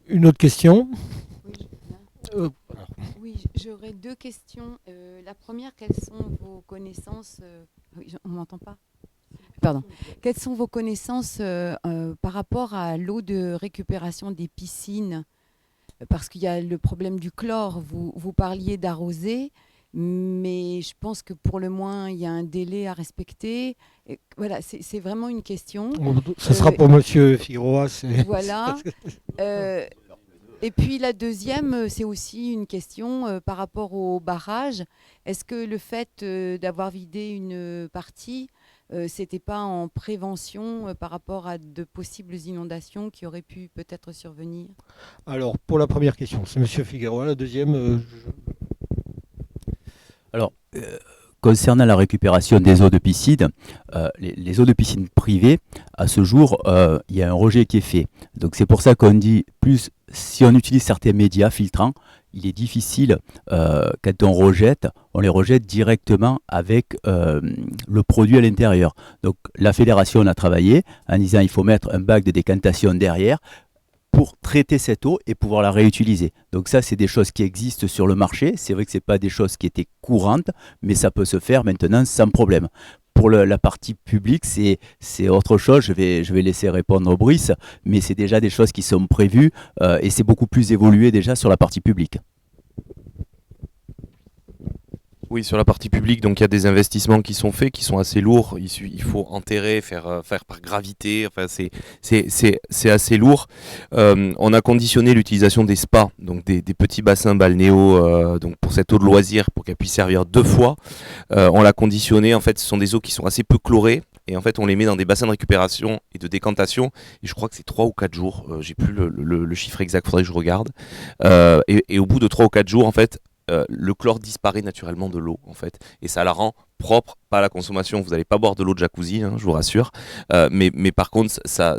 Une autre question? Oui, j'aurais 2 questions. La première, quelles sont vos connaissances oui, on ne m'entend pas? Pardon. Quelles sont vos connaissances par rapport à l'eau de récupération des piscines? Parce qu'il y a le problème du chlore. Vous parliez d'arroser, mais je pense que pour le moins, il y a un délai à respecter. Et voilà, c'est vraiment une question. Ce sera pour Monsieur Figueroa. Voilà. Et puis la deuxième, c'est aussi une question par rapport au barrage. Est-ce que le fait d'avoir vidé une partie, c'était pas en prévention par rapport à de possibles inondations qui auraient pu peut-être survenir? Alors, pour la première question, c'est Monsieur Figueroa. La deuxième, Alors, concernant la récupération des eaux de piscine, les eaux de piscine privées, à ce jour, il y a un rejet qui est fait. Donc c'est pour ça qu'on dit, plus si on utilise certains médias filtrants, il est difficile, quand on les rejette directement avec le produit à l'intérieur. Donc la fédération a travaillé en disant il faut mettre un bac de décantation derrière pour traiter cette eau et pouvoir la réutiliser. Donc ça, c'est des choses qui existent sur le marché. C'est vrai que ce n'est pas des choses qui étaient courantes, mais ça peut se faire maintenant sans problème. Pour la partie publique, c'est autre chose. Je vais laisser répondre Brice, mais c'est déjà des choses qui sont prévues et c'est beaucoup plus évolué déjà sur la partie publique. Oui, sur la partie publique, donc il y a des investissements qui sont faits, qui sont assez lourds. Il faut enterrer, faire par gravité. Enfin, c'est assez lourd. On a conditionné l'utilisation des spas, donc des petits bassins balnéaux, donc pour cette eau de loisir, pour qu'elle puisse servir 2 fois. On l'a conditionné. En fait, ce sont des eaux qui sont assez peu chlorées. Et en fait, on les met dans des bassins de récupération et de décantation. Et je crois que c'est 3 ou 4 jours. J'ai plus le chiffre exact, faudrait que je regarde. Et au bout de 3 ou 4 jours, en fait, le chlore disparaît naturellement de l'eau en fait et ça la rend propre, pas à la consommation. Vous n'allez pas boire de l'eau de jacuzzi, hein, je vous rassure, mais par contre ça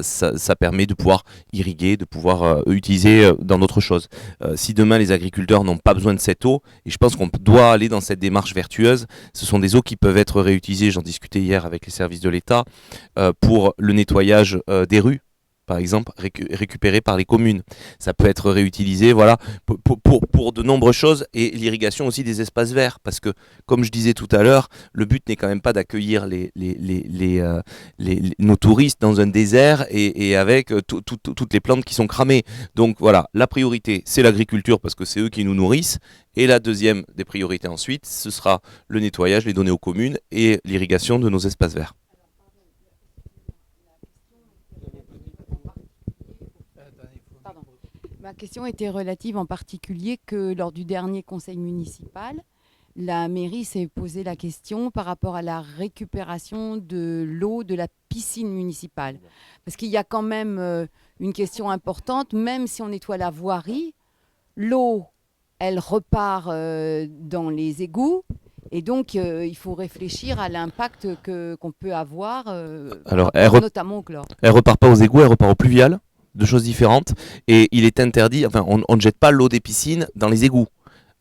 permet de pouvoir irriguer, de pouvoir utiliser dans d'autres choses. Si demain les agriculteurs n'ont pas besoin de cette eau, et je pense qu'on doit aller dans cette démarche vertueuse, ce sont des eaux qui peuvent être réutilisées, j'en discutais hier avec les services de l'État, pour le nettoyage des rues, par exemple, récupéré par les communes. Ça peut être réutilisé, voilà, pour de nombreuses choses, et l'irrigation aussi des espaces verts, parce que, comme je disais tout à l'heure, le but n'est quand même pas d'accueillir nos touristes dans un désert et avec toutes les plantes qui sont cramées. Donc voilà, la priorité, c'est l'agriculture, parce que c'est eux qui nous nourrissent, et la deuxième des priorités ensuite, ce sera le nettoyage, les donner aux communes, et l'irrigation de nos espaces verts. Ma question était relative en particulier que lors du dernier conseil municipal, la mairie s'est posé la question par rapport à la récupération de l'eau de la piscine municipale. Parce qu'il y a quand même une question importante, même si on nettoie la voirie, l'eau, elle repart dans les égouts. Et donc, il faut réfléchir à l'impact qu'on peut avoir, notamment au chlore. Elle repart pas aux égouts, elle repart au pluvial. 2 choses différentes, et il est interdit, enfin on ne jette pas l'eau des piscines dans les égouts,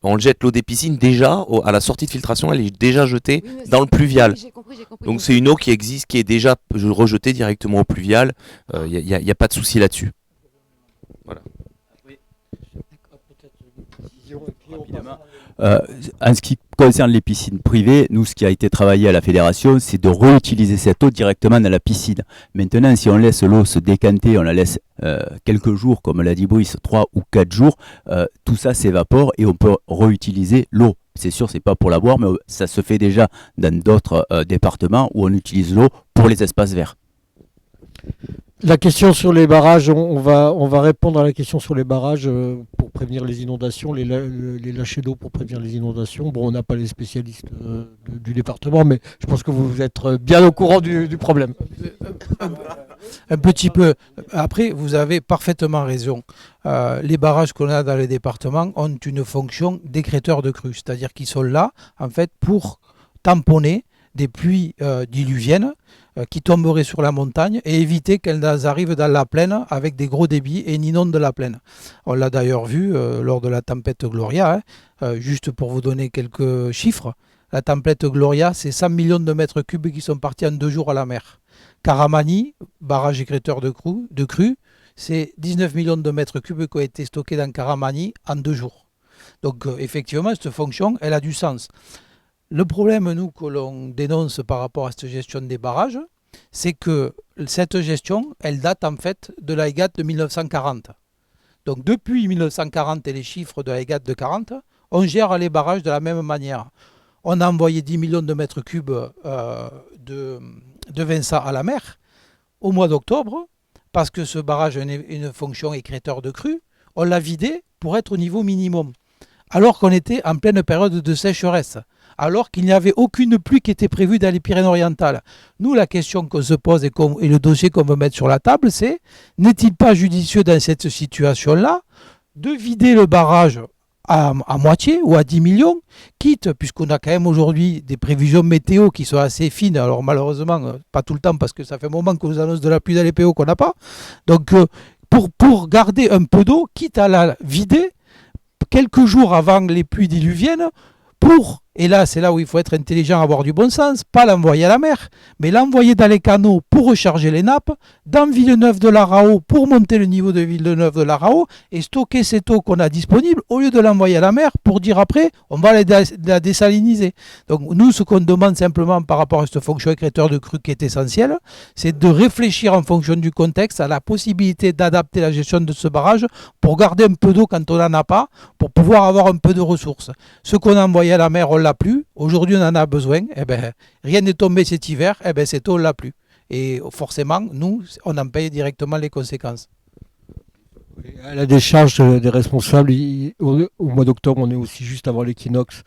on jette l'eau des piscines déjà, à la sortie de filtration, elle est déjà jetée dans le pluvial. Oui, j'ai compris. Donc c'est une eau qui existe, qui est déjà rejetée directement au pluvial, il n'y a pas de souci là-dessus. Voilà. En ce qui concerne les piscines privées, nous, ce qui a été travaillé à la fédération, c'est de réutiliser cette eau directement dans la piscine. Maintenant, si on laisse l'eau se décanter, on la laisse quelques jours, comme l'a dit Brice, 3 ou 4 jours, tout ça s'évapore et on peut réutiliser l'eau. C'est sûr, c'est pas pour la boire, mais ça se fait déjà dans d'autres départements où on utilise l'eau pour les espaces verts. La question sur les barrages, on va répondre à la question sur les barrages pour prévenir les inondations, les lâchers d'eau pour prévenir les inondations. Bon, on n'a pas les spécialistes du département, mais je pense que vous êtes bien au courant du problème. Un petit peu. Après, vous avez parfaitement raison. Les barrages qu'on a dans les départements ont une fonction d'écrêteur de crues, c'est-à-dire qu'ils sont là, en fait, pour tamponner des pluies diluviennes qui tomberaient sur la montagne et éviter qu'elles arrivent dans la plaine avec des gros débits et n'inondent la plaine. On l'a d'ailleurs vu lors de la tempête Gloria, juste pour vous donner quelques chiffres. La tempête Gloria, c'est 100 millions de mètres cubes qui sont partis en 2 jours à la mer. Karamani, barrage écrêteur de crues, c'est 19 millions de mètres cubes qui ont été stockés dans Karamani en 2 jours. Donc effectivement, cette fonction, elle a du sens. Le problème, nous, que l'on dénonce par rapport à cette gestion des barrages, c'est que cette gestion, elle date en fait de la EGAT de 1940. Donc depuis 1940 et les chiffres de la EGAT de 40, on gère les barrages de la même manière. On a envoyé 10 millions de mètres cubes de Vinça à la mer au mois d'octobre, parce que ce barrage a une fonction écrêteur de crues. On l'a vidé pour être au niveau minimum, alors qu'on était en pleine période de sécheresse, alors qu'il n'y avait aucune pluie qui était prévue dans les Pyrénées-Orientales. Nous, la question qu'on se pose et le dossier qu'on veut mettre sur la table, c'est: n'est-il pas judicieux dans cette situation-là de vider le barrage à moitié ou à 10 millions, quitte, puisqu'on a quand même aujourd'hui des prévisions météo qui sont assez fines, alors malheureusement, pas tout le temps, parce que ça fait un moment qu'on nous annonce de la pluie dans les PO qu'on n'a pas. Donc, pour garder un peu d'eau, quitte à la vider quelques jours avant les pluies diluviennes, et là c'est là où il faut être intelligent, avoir du bon sens, pas l'envoyer à la mer, mais l'envoyer dans les canaux pour recharger les nappes, dans Villeneuve-de-la-Raho pour monter le niveau de Villeneuve-de-la-Raho et stocker cette eau qu'on a disponible au lieu de l'envoyer à la mer pour dire après on va la désaliniser. Donc nous, ce qu'on demande simplement par rapport à cette fonction écrêteur de crue qui est essentielle, c'est de réfléchir en fonction du contexte à la possibilité d'adapter la gestion de ce barrage pour garder un peu d'eau quand on n'en a pas, pour pouvoir avoir un peu de ressources. Ce qu'on a envoyé à la mer, on l'a plus. Aujourd'hui, on en a besoin. Eh ben, rien n'est tombé cet hiver. Eh ben, cette eau, on l'a plus. Et forcément, nous, on en paye directement les conséquences. À la décharge des responsables, au mois d'octobre, on est aussi juste avant l'équinoxe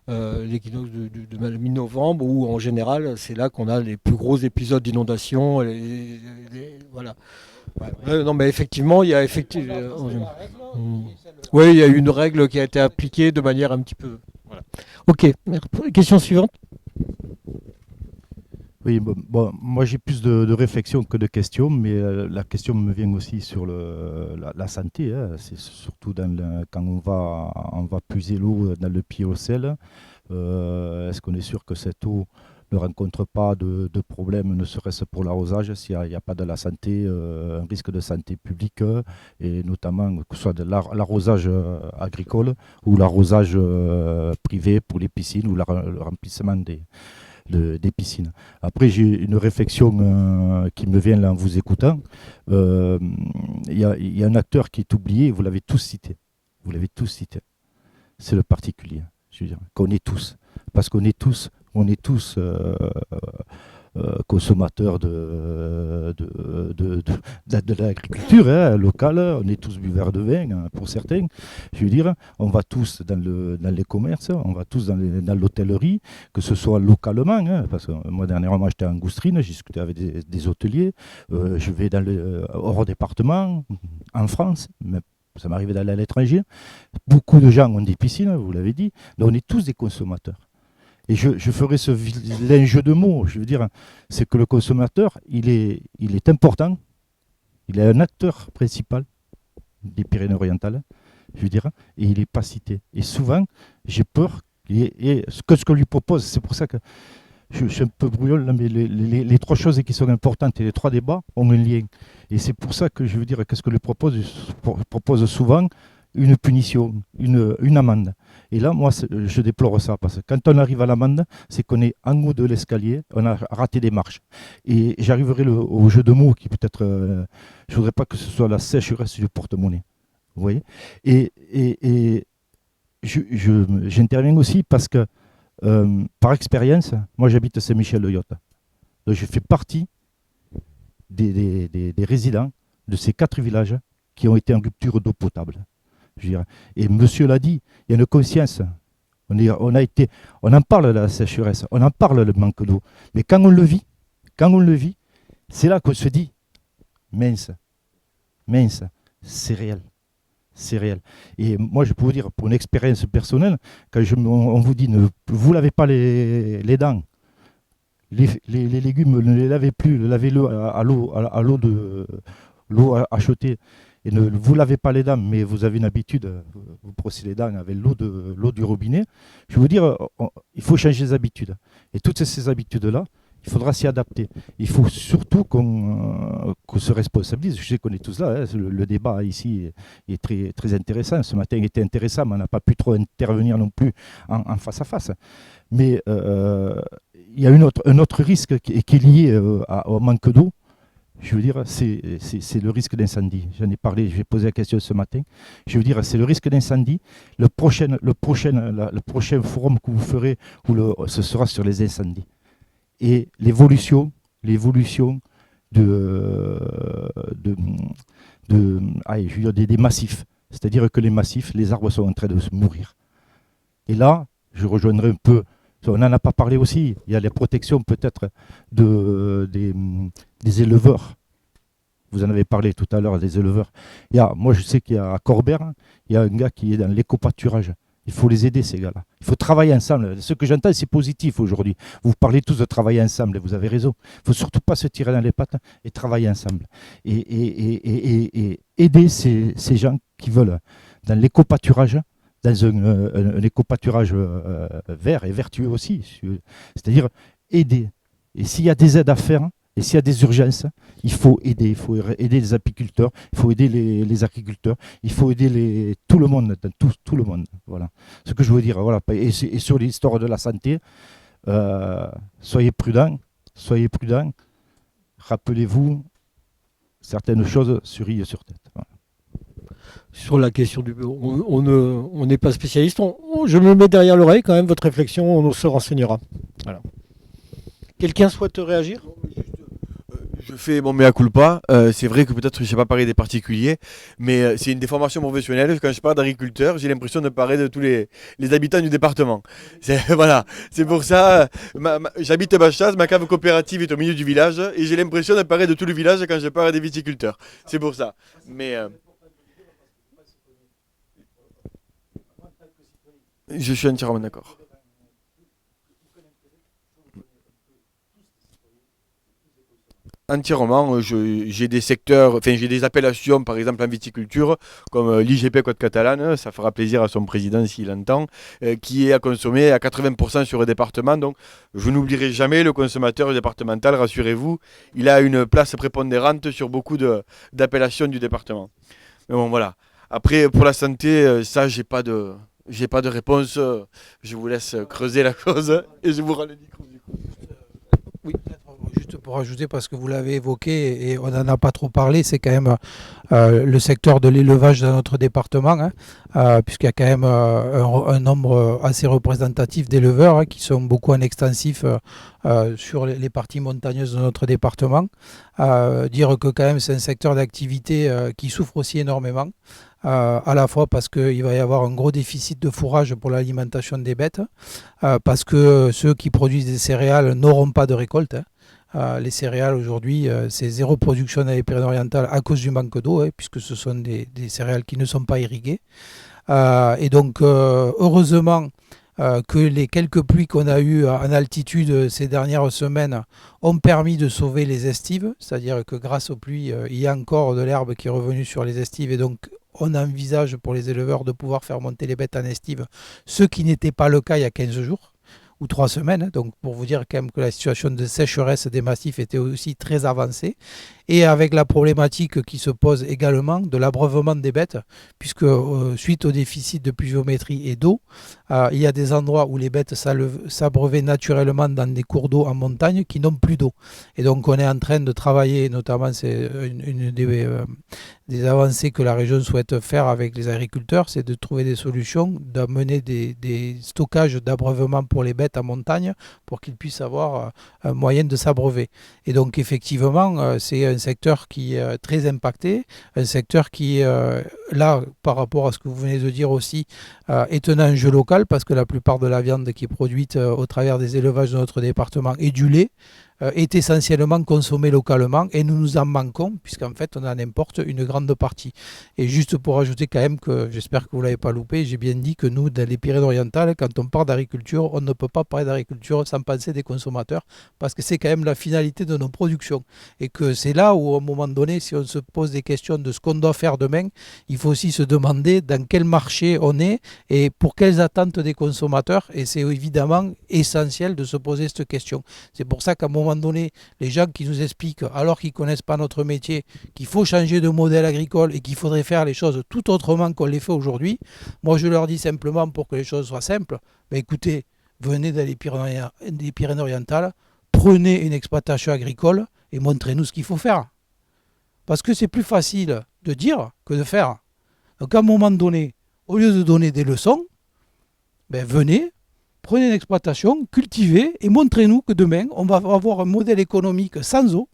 de mi-novembre, où en général, c'est là qu'on a les plus gros épisodes d'inondation. Voilà. Non, mais effectivement, il y a oui, il y a une règle qui a été appliquée de manière un petit peu. Voilà. Ok. Question suivante. Oui, bon, moi j'ai plus de réflexions que de questions, mais la question me vient aussi sur la santé. Hein. C'est surtout quand on va puiser l'eau dans le pied au sel. Est-ce qu'on est sûr que cette eau ne rencontre pas de problème, ne serait-ce pour l'arrosage, s'il n'y a pas de la santé, un risque de santé publique, et notamment que ce soit de l'arrosage agricole ou l'arrosage privé pour les piscines ou le remplissement des piscines. Après, j'ai une réflexion qui me vient là en vous écoutant. Il y a un acteur qui est oublié, vous l'avez tous cité. Vous l'avez tous cité. C'est le particulier. Je veux dire, qu'on est tous. Parce qu'on est tous consommateurs de l'agriculture locale, on est tous buveurs de vin pour certains. Je veux dire, on va tous dans les commerces, on va tous dans l'hôtellerie, que ce soit localement, parce que moi dernièrement j'étais en Goustrine, j'ai discuté avec des hôteliers, je vais hors département, en France, mais ça m'arrive d'aller à l'étranger. Beaucoup de gens ont des piscines, vous l'avez dit, donc on est tous des consommateurs. Et je ferai ce vilain jeu de mots, je veux dire, c'est que le consommateur, il est important, il est un acteur principal des Pyrénées-Orientales, je veux dire, et il n'est pas cité. Et souvent, j'ai peur, et ce qu'on lui propose, c'est pour ça que je suis un peu brouillon, mais les trois choses qui sont importantes et les trois débats ont un lien. Et c'est pour ça que je veux dire, qu'est-ce que lui propose souvent une punition, une amende. Et là, moi, je déplore ça, parce que quand on arrive à l'amende, c'est qu'on est en haut de l'escalier, on a raté des marches. Et j'arriverai au jeu de mots qui peut-être, je ne voudrais pas que ce soit la sécheresse du porte-monnaie. Vous voyez ? Et j'interviens aussi parce que, par expérience, moi j'habite Saint-Michel-de-Yotte. Donc je fais partie des résidents de ces 4 villages qui ont été en rupture d'eau potable. Et monsieur l'a dit, il y a une conscience. On en parle de la sécheresse, on en parle le manque d'eau. Mais quand on le vit, c'est là qu'on se dit, mince, c'est réel. C'est réel. Et moi, je peux vous dire, pour une expérience personnelle, quand on vous dit, ne vous lavez pas les dents, les légumes, ne les lavez plus, lavez-le à l'eau achetée. Et ne vous lavez pas les dents, mais vous avez une habitude, vous brossez les dents avec l'eau du robinet. Je veux vous dire, il faut changer les habitudes. Et toutes ces habitudes-là, il faudra s'y adapter. Il faut surtout qu'on se responsabilise. Je sais qu'on est tous là. Le débat ici est très, très intéressant. Ce matin, il était intéressant, mais on n'a pas pu trop intervenir non plus en face à face. Mais il y a un autre risque qui est lié au manque d'eau. Je veux dire, c'est le risque d'incendie. J'en ai parlé, j'ai posé la question ce matin. Je veux dire, c'est le risque d'incendie. Le prochain forum que vous ferez, ce sera sur les incendies. Et l'évolution je veux dire, des massifs. C'est-à-dire que les massifs, les arbres sont en train de se mourir. Et là, je rejoindrai un peu, on n'en a pas parlé aussi, il y a les protections peut-être des éleveurs. Vous en avez parlé tout à l'heure des éleveurs. Moi, je sais qu'il y a à Corbert, il y a un gars qui est dans l'éco-pâturage. Il faut les aider, ces gars-là. Il faut travailler ensemble. Ce que j'entends, c'est positif aujourd'hui. Vous parlez tous de travailler ensemble, et vous avez raison. Il ne faut surtout pas se tirer dans les pattes et travailler ensemble. Et aider ces gens qui veulent, dans l'éco-pâturage, dans un éco-pâturage vert et vertueux aussi. C'est-à-dire aider. Et s'il y a des aides à faire, et s'il y a des urgences, il faut aider les apiculteurs, il faut aider les agriculteurs, il faut aider tout le monde, tout le monde. Voilà. Ce que je veux dire. Voilà. Et sur l'histoire de la santé, soyez prudents. Rappelez-vous certaines choses sur île sur tête. Voilà. Sur la question on n'est pas spécialiste. Je me mets derrière l'oreille quand même. Votre réflexion, on se renseignera. Voilà. Quelqu'un souhaite réagir ? Je fais mon mea culpa. C'est vrai que peut-être je ne sais pas parler des particuliers, mais c'est une déformation professionnelle. Quand je parle d'agriculteur, j'ai l'impression de parler de tous les habitants du département. Voilà. C'est pour ça, j'habite Bachaz, ma cave coopérative est au milieu du village, et j'ai l'impression de parler de tout le village quand je parle des viticulteurs. C'est pour ça. Mais je suis entièrement d'accord. Entièrement, j'ai des secteurs, enfin j'ai des appellations, par exemple en viticulture, comme l'IGP Côte Catalane, ça fera plaisir à son président s'il entend, qui est à consommer à 80% sur le département. Donc je n'oublierai jamais le consommateur départemental, rassurez-vous, il a une place prépondérante sur beaucoup d'appellations du département. Mais bon voilà. Après pour la santé, ça j'ai pas de réponse. Je vous laisse creuser la cause et je vous rends le micro du coup. Oui, juste pour ajouter, parce que vous l'avez évoqué et on n'en a pas trop parlé, c'est quand même le secteur de l'élevage dans notre département, puisqu'il y a quand même un nombre assez représentatif d'éleveurs qui sont beaucoup en extensif sur les parties montagneuses de notre département. Dire que quand même c'est un secteur d'activité qui souffre aussi énormément. À la fois parce qu'il va y avoir un gros déficit de fourrage pour l'alimentation des bêtes, parce que ceux qui produisent des céréales n'auront pas de récolte. Les céréales aujourd'hui, c'est zéro production dans les Pyrénées-Orientales à cause du manque d'eau, puisque ce sont des céréales qui ne sont pas irriguées. Et donc, heureusement que les quelques pluies qu'on a eues en altitude ces dernières semaines ont permis de sauver les estives, c'est-à-dire que grâce aux pluies, il y a encore de l'herbe qui est revenue sur les estives, et donc on envisage pour les éleveurs de pouvoir faire monter les bêtes en estive, ce qui n'était pas le cas il y a 15 jours ou 3 semaines. Donc pour vous dire quand même que la situation de sécheresse des massifs était aussi très avancée. Et avec la problématique qui se pose également de l'abreuvement des bêtes, puisque suite au déficit de pluviométrie et d'eau, il y a des endroits où les bêtes s'abreuvaient naturellement dans des cours d'eau en montagne qui n'ont plus d'eau. Et donc on est en train de travailler, notamment c'est une des avancées que la région souhaite faire avec les agriculteurs, c'est de trouver des solutions, d'amener des stockages d'abreuvement pour les bêtes en montagne pour qu'ils puissent avoir un moyen de s'abreuver. Et donc effectivement, c'est un secteur qui est très impacté, un secteur qui, là, par rapport à ce que vous venez de dire aussi, est un enjeu local, parce que la plupart de la viande qui est produite au travers des élevages de notre département et du lait est essentiellement consommé localement, et nous nous en manquons puisqu'en fait on en importe une grande partie. Et juste pour ajouter quand même, que j'espère que vous ne l'avez pas loupé, j'ai bien dit que nous, dans les Pyrénées-Orientales, quand on parle d'agriculture, on ne peut pas parler d'agriculture sans penser des consommateurs, parce que c'est quand même la finalité de nos productions, et que c'est là où à un moment donné, si on se pose des questions de ce qu'on doit faire demain, il faut aussi se demander dans quel marché on est et pour quelles attentes des consommateurs, et c'est évidemment essentiel de se poser cette question. C'est pour ça qu'à un moment donné, les gens qui nous expliquent, alors qu'ils ne connaissent pas notre métier, qu'il faut changer de modèle agricole et qu'il faudrait faire les choses tout autrement qu'on les fait aujourd'hui, moi je leur dis simplement, pour que les choses soient simples, écoutez, venez dans les Pyrénées-Orientales, prenez une exploitation agricole et montrez-nous ce qu'il faut faire. Parce que c'est plus facile de dire que de faire. Donc à un moment donné, au lieu de donner des leçons, venez, prenez une exploitation, cultivez et montrez-nous que demain, on va avoir un modèle économique sans eau,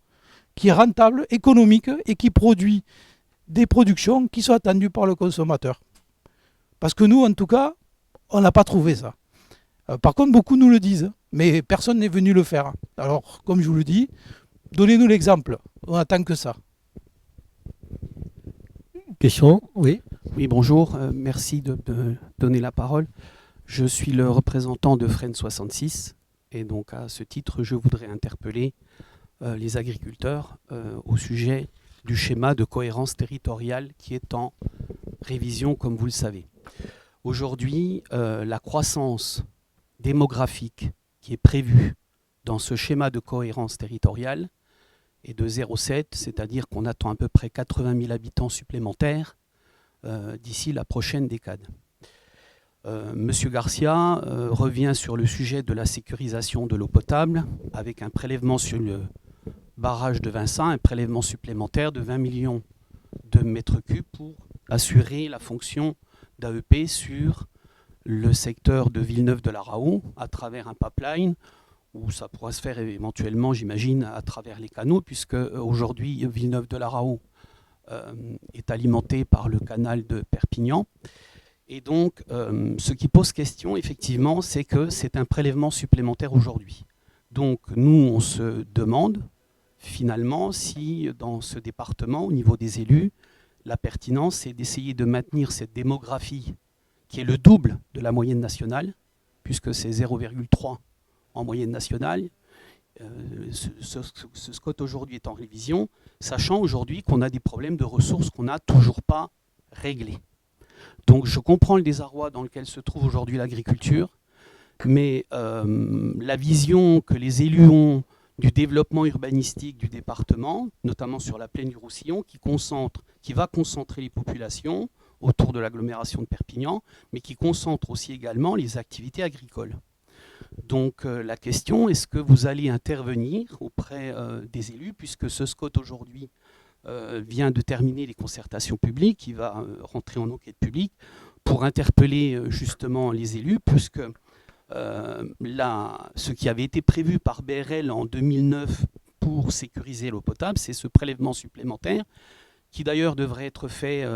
qui est rentable, économique et qui produit des productions qui sont attendues par le consommateur. Parce que nous, en tout cas, on n'a pas trouvé ça. Par contre, beaucoup nous le disent, mais personne n'est venu le faire. Alors, comme je vous le dis, donnez-nous l'exemple. On attend que ça. Question, oui. Oui, bonjour. Merci de me donner la parole. Je suis le représentant de Fresnes 66 et donc à ce titre, je voudrais interpeller les agriculteurs au sujet du schéma de cohérence territoriale qui est en révision, comme vous le savez. Aujourd'hui, la croissance démographique qui est prévue dans ce schéma de cohérence territoriale est de 0,7, c'est-à-dire qu'on attend à peu près 80 000 habitants supplémentaires d'ici la prochaine décade. Monsieur Garcia revient sur le sujet de la sécurisation de l'eau potable avec un prélèvement sur le barrage de Vincent, un prélèvement supplémentaire de 20 millions de mètres cubes pour assurer la fonction d'AEP sur le secteur de Villeneuve-de-la-Raho à travers un pipeline où ça pourra se faire éventuellement, j'imagine, à travers les canaux, puisque aujourd'hui Villeneuve-de-la-Raho est alimenté par le canal de Perpignan. Et donc, ce qui pose question, effectivement, c'est que c'est un prélèvement supplémentaire aujourd'hui. Donc, nous, on se demande, finalement, si dans ce département, au niveau des élus, la pertinence, c'est d'essayer de maintenir cette démographie qui est le double de la moyenne nationale, puisque c'est 0,3 en moyenne nationale. Ce SCOT aujourd'hui est en révision, sachant aujourd'hui qu'on a des problèmes de ressources qu'on n'a toujours pas réglés. Donc je comprends le désarroi dans lequel se trouve aujourd'hui l'agriculture, mais la vision que les élus ont du développement urbanistique du département, notamment sur la plaine du Roussillon, qui va concentrer les populations autour de l'agglomération de Perpignan, mais qui concentre aussi également les activités agricoles. Donc la question, est-ce que vous allez intervenir auprès des élus, puisque ce SCOT aujourd'hui vient de terminer les concertations publiques, il va rentrer en enquête publique, pour interpeller justement les élus, puisque ce qui avait été prévu par BRL en 2009 pour sécuriser l'eau potable, c'est ce prélèvement supplémentaire, qui d'ailleurs devrait être fait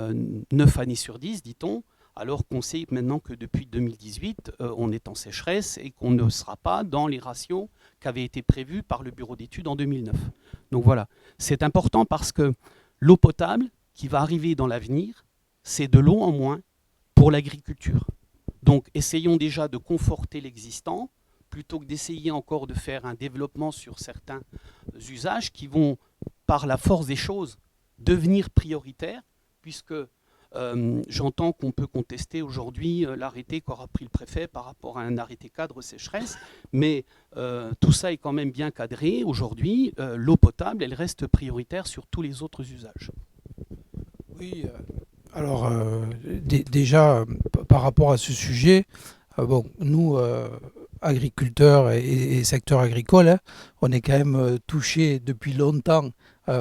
9 années sur 10, dit-on, alors qu'on sait maintenant que depuis 2018, on est en sécheresse et qu'on ne sera pas dans les ratios qui avaient été prévus par le bureau d'études en 2009. Donc voilà, c'est important parce que l'eau potable qui va arriver dans l'avenir, c'est de l'eau en moins pour l'agriculture. Donc essayons déjà de conforter l'existant, plutôt que d'essayer encore de faire un développement sur certains usages qui vont, par la force des choses, devenir prioritaires, puisque j'entends qu'on peut contester aujourd'hui l'arrêté qu'aura pris le préfet par rapport à un arrêté cadre sécheresse, mais tout ça est quand même bien cadré. Aujourd'hui, l'eau potable, elle reste prioritaire sur tous les autres usages. Oui, alors déjà, par rapport à ce sujet, bon, nous, agriculteurs et secteur agricole, hein, on est quand même touchés depuis longtemps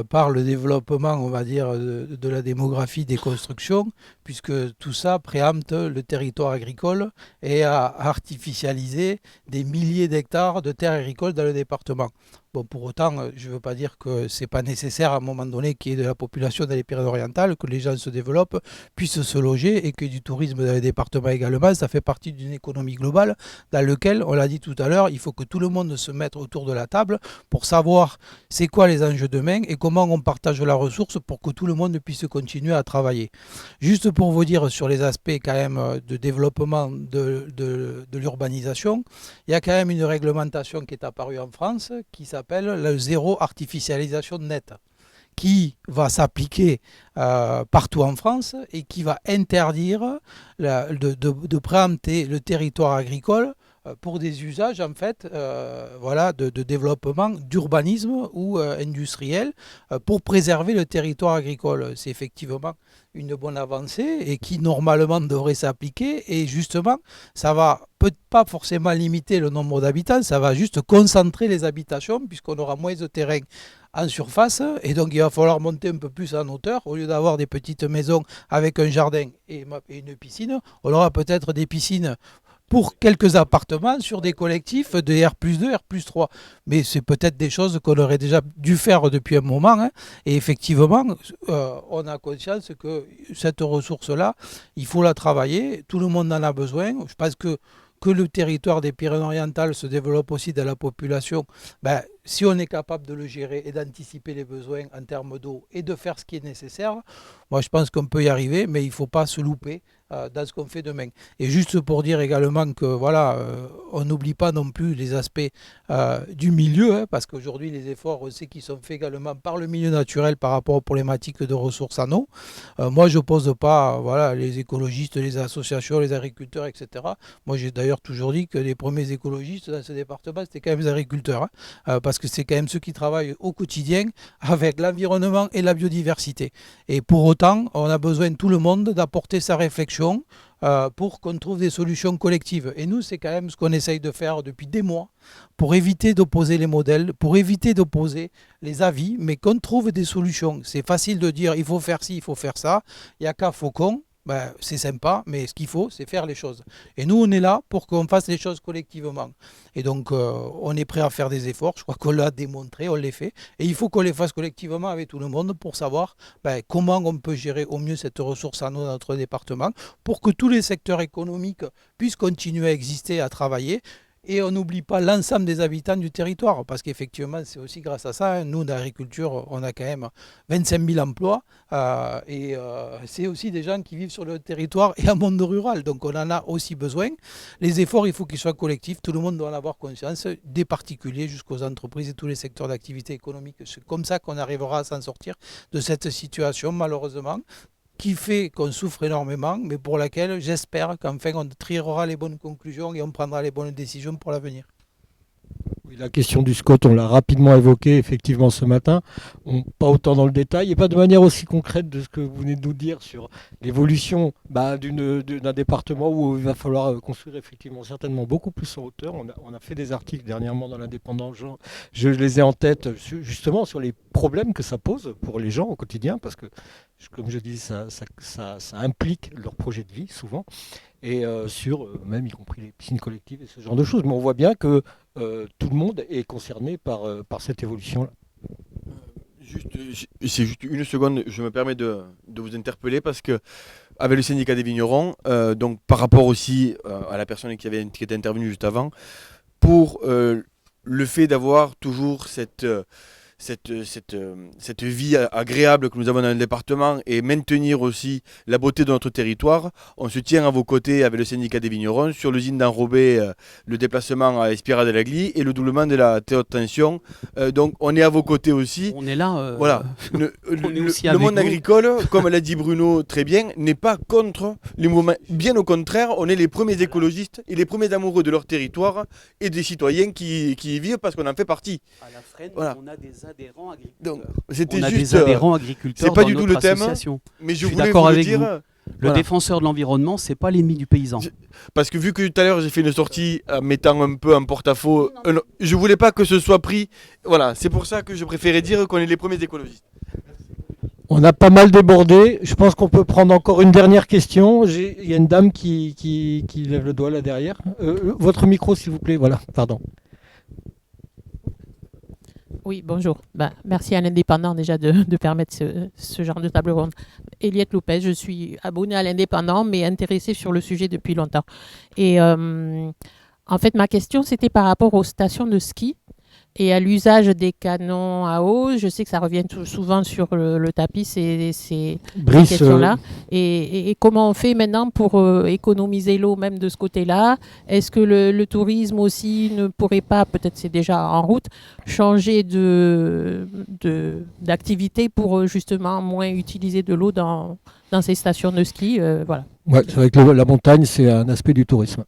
par le développement, on va dire, de la démographie des constructions, puisque tout ça préempte le territoire agricole et a artificialisé des milliers d'hectares de terres agricoles dans le département. Bon, pour autant, je ne veux pas dire que ce n'est pas nécessaire à un moment donné qu'il y ait de la population dans les Pyrénées-Orientales, que les gens se développent, puissent se loger et que du tourisme dans les départements également, ça fait partie d'une économie globale dans laquelle, on l'a dit tout à l'heure, il faut que tout le monde se mette autour de la table pour savoir c'est quoi les enjeux demain et comment on partage la ressource pour que tout le monde puisse continuer à travailler. Juste pour vous dire sur les aspects quand même de développement de l'urbanisation, il y a quand même une réglementation qui est apparue en France qui s'appelle le zéro artificialisation nette, qui va s'appliquer partout en France et qui va interdire de préempter le territoire agricole pour des usages en fait voilà, de développement d'urbanisme ou industriel pour préserver le territoire agricole. C'est effectivement une bonne avancée et qui normalement devrait s'appliquer, et justement ça va peut pas forcément limiter le nombre d'habitants, ça va juste concentrer les habitations puisqu'on aura moins de terrain en surface, et donc il va falloir monter un peu plus en hauteur. Au lieu d'avoir des petites maisons avec un jardin et une piscine, on aura peut-être des piscines pour quelques appartements sur des collectifs de R+2, R+3. Mais c'est peut-être des choses qu'on aurait déjà dû faire depuis un moment, hein. Et effectivement, on a conscience que cette ressource-là, il faut la travailler. Tout le monde en a besoin. Je pense que que le territoire des Pyrénées-Orientales se développe aussi dans la population, ben, si on est capable de le gérer et d'anticiper les besoins en termes d'eau et de faire ce qui est nécessaire, moi je pense qu'on peut y arriver, mais il ne faut pas se louper dans ce qu'on fait demain. Et juste pour dire également que voilà, on n'oublie pas non plus les aspects du milieu, hein, parce qu'aujourd'hui les efforts, on sait qu'ils sont faits également par le milieu naturel par rapport aux problématiques de ressources en eau. Moi je n'oppose pas voilà, les écologistes, les associations, les agriculteurs, etc. Moi j'ai d'ailleurs toujours dit que les premiers écologistes dans ce département, c'était quand même les agriculteurs, hein, parce que c'est quand même ceux qui travaillent au quotidien avec l'environnement et la biodiversité. Et pour autant, on a besoin de tout le monde d'apporter sa réflexion pour qu'on trouve des solutions collectives. Et nous, c'est quand même ce qu'on essaye de faire depuis des mois pour éviter d'opposer les modèles, pour éviter d'opposer les avis, mais qu'on trouve des solutions. C'est facile de dire il faut faire ci, il faut faire ça. Il n'y a qu'à Faucon. Ben, c'est sympa, mais ce qu'il faut, c'est faire les choses. Et nous, on est là pour qu'on fasse les choses collectivement. Et donc, on est prêt à faire des efforts. Je crois qu'on l'a démontré, on les fait. Et il faut qu'on les fasse collectivement avec tout le monde pour savoir comment on peut gérer au mieux cette ressource en eau dans notre département pour que tous les secteurs économiques puissent continuer à exister, à travailler. Et on n'oublie pas l'ensemble des habitants du territoire, parce qu'effectivement, c'est aussi grâce à ça. Nous, dans l'agriculture, on a quand même 25 000 emplois, et c'est aussi des gens qui vivent sur le territoire et en monde rural. Donc, on en a aussi besoin. Les efforts, il faut qu'ils soient collectifs. Tout le monde doit en avoir conscience, des particuliers jusqu'aux entreprises et tous les secteurs d'activité économique. C'est comme ça qu'on arrivera à s'en sortir de cette situation, malheureusement, qui fait qu'on souffre énormément, mais pour laquelle j'espère qu'enfin on triera les bonnes conclusions et on prendra les bonnes décisions pour l'avenir. Oui, la question du SCOT, on l'a rapidement évoquée effectivement ce matin, pas autant dans le détail et pas de manière aussi concrète de ce que vous venez de nous dire sur l'évolution d'un département où il va falloir construire effectivement certainement beaucoup plus en hauteur. On a fait des articles dernièrement dans l'Indépendant, je les ai en tête justement sur les problèmes que ça pose pour les gens au quotidien, parce que comme je dis, ça implique leur projet de vie souvent, et même y compris les piscines collectives et ce genre de choses. Mais on voit bien que tout le monde est concerné par cette évolution-là. C'est juste une seconde, je me permets de vous interpeller parce que avec le syndicat des vignerons, donc par rapport aussi à la personne qui était intervenue juste avant, pour le fait d'avoir toujours cette vie agréable que nous avons dans le département et maintenir aussi la beauté de notre territoire, on se tient à vos côtés avec le syndicat des vignerons sur l'usine d'Enrobé, le déplacement à Espira de l'Agly et le doublement de la haute tension. Donc on est à vos côtés aussi. On est là. Voilà. Le monde agricole, comme l'a dit Bruno très bien, n'est pas contre les mouvements. Bien au contraire, on est les premiers écologistes et les premiers amoureux de leur territoire et des citoyens qui y vivent parce qu'on en fait partie. À la Fresne, voilà. On a des adhérents agriculteurs. Donc, c'était on a juste, des adhérents agriculteurs. C'est pas dans du tout notre le thème, association. mais je suis voulais d'accord vous le avec dire. vous. Le défenseur de l'environnement, c'est pas l'ennemi du paysan. Parce que vu que tout à l'heure j'ai fait une sortie mettant un peu en porte-à-faux, je voulais pas que ce soit pris. Voilà, c'est pour ça que je préférais dire qu'on est les premiers écologistes. On a pas mal débordé. Je pense qu'on peut prendre encore une dernière question. Il y a une dame qui lève le doigt là derrière. Votre micro, s'il vous plaît. Voilà, pardon. Oui, bonjour. Merci à l'Indépendant déjà de permettre ce genre de table ronde. Eliette Lopez, je suis abonnée à l'Indépendant, mais intéressée sur le sujet depuis longtemps. Et en fait, ma question, c'était par rapport aux stations de ski et à l'usage des canons à eau. Je sais que ça revient souvent sur le tapis, ces questions-là. Et comment on fait maintenant pour économiser l'eau même de ce côté-là? Est-ce que le tourisme aussi ne pourrait pas, peut-être c'est déjà en route, changer d'activité pour justement moins utiliser de l'eau dans ces stations de ski voilà. Ouais, c'est vrai que la montagne, c'est un aspect du tourisme.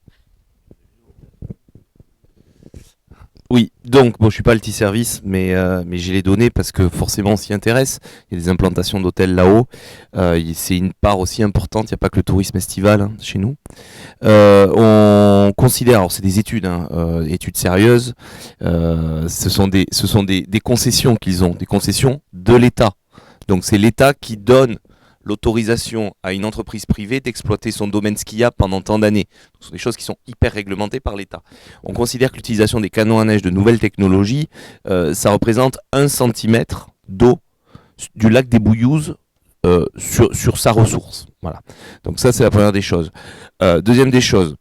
Oui, donc je suis pas multi-service, mais j'ai les données parce que forcément on s'y intéresse. Il y a des implantations d'hôtels là-haut. C'est une part aussi importante. Il n'y a pas que le tourisme estival chez nous. On considère, alors c'est des études, études sérieuses. Ce sont des concessions qu'ils ont, des concessions de l'État. Donc c'est l'État qui donne l'autorisation à une entreprise privée d'exploiter son domaine skiable pendant tant d'années. Ce sont des choses qui sont hyper réglementées par l'État. On considère que l'utilisation des canons à neige de nouvelles technologies, ça représente 1 cm d'eau du lac des Bouillouzes sur sa ressource. Voilà. Donc ça, c'est la première des choses. Deuxième des choses,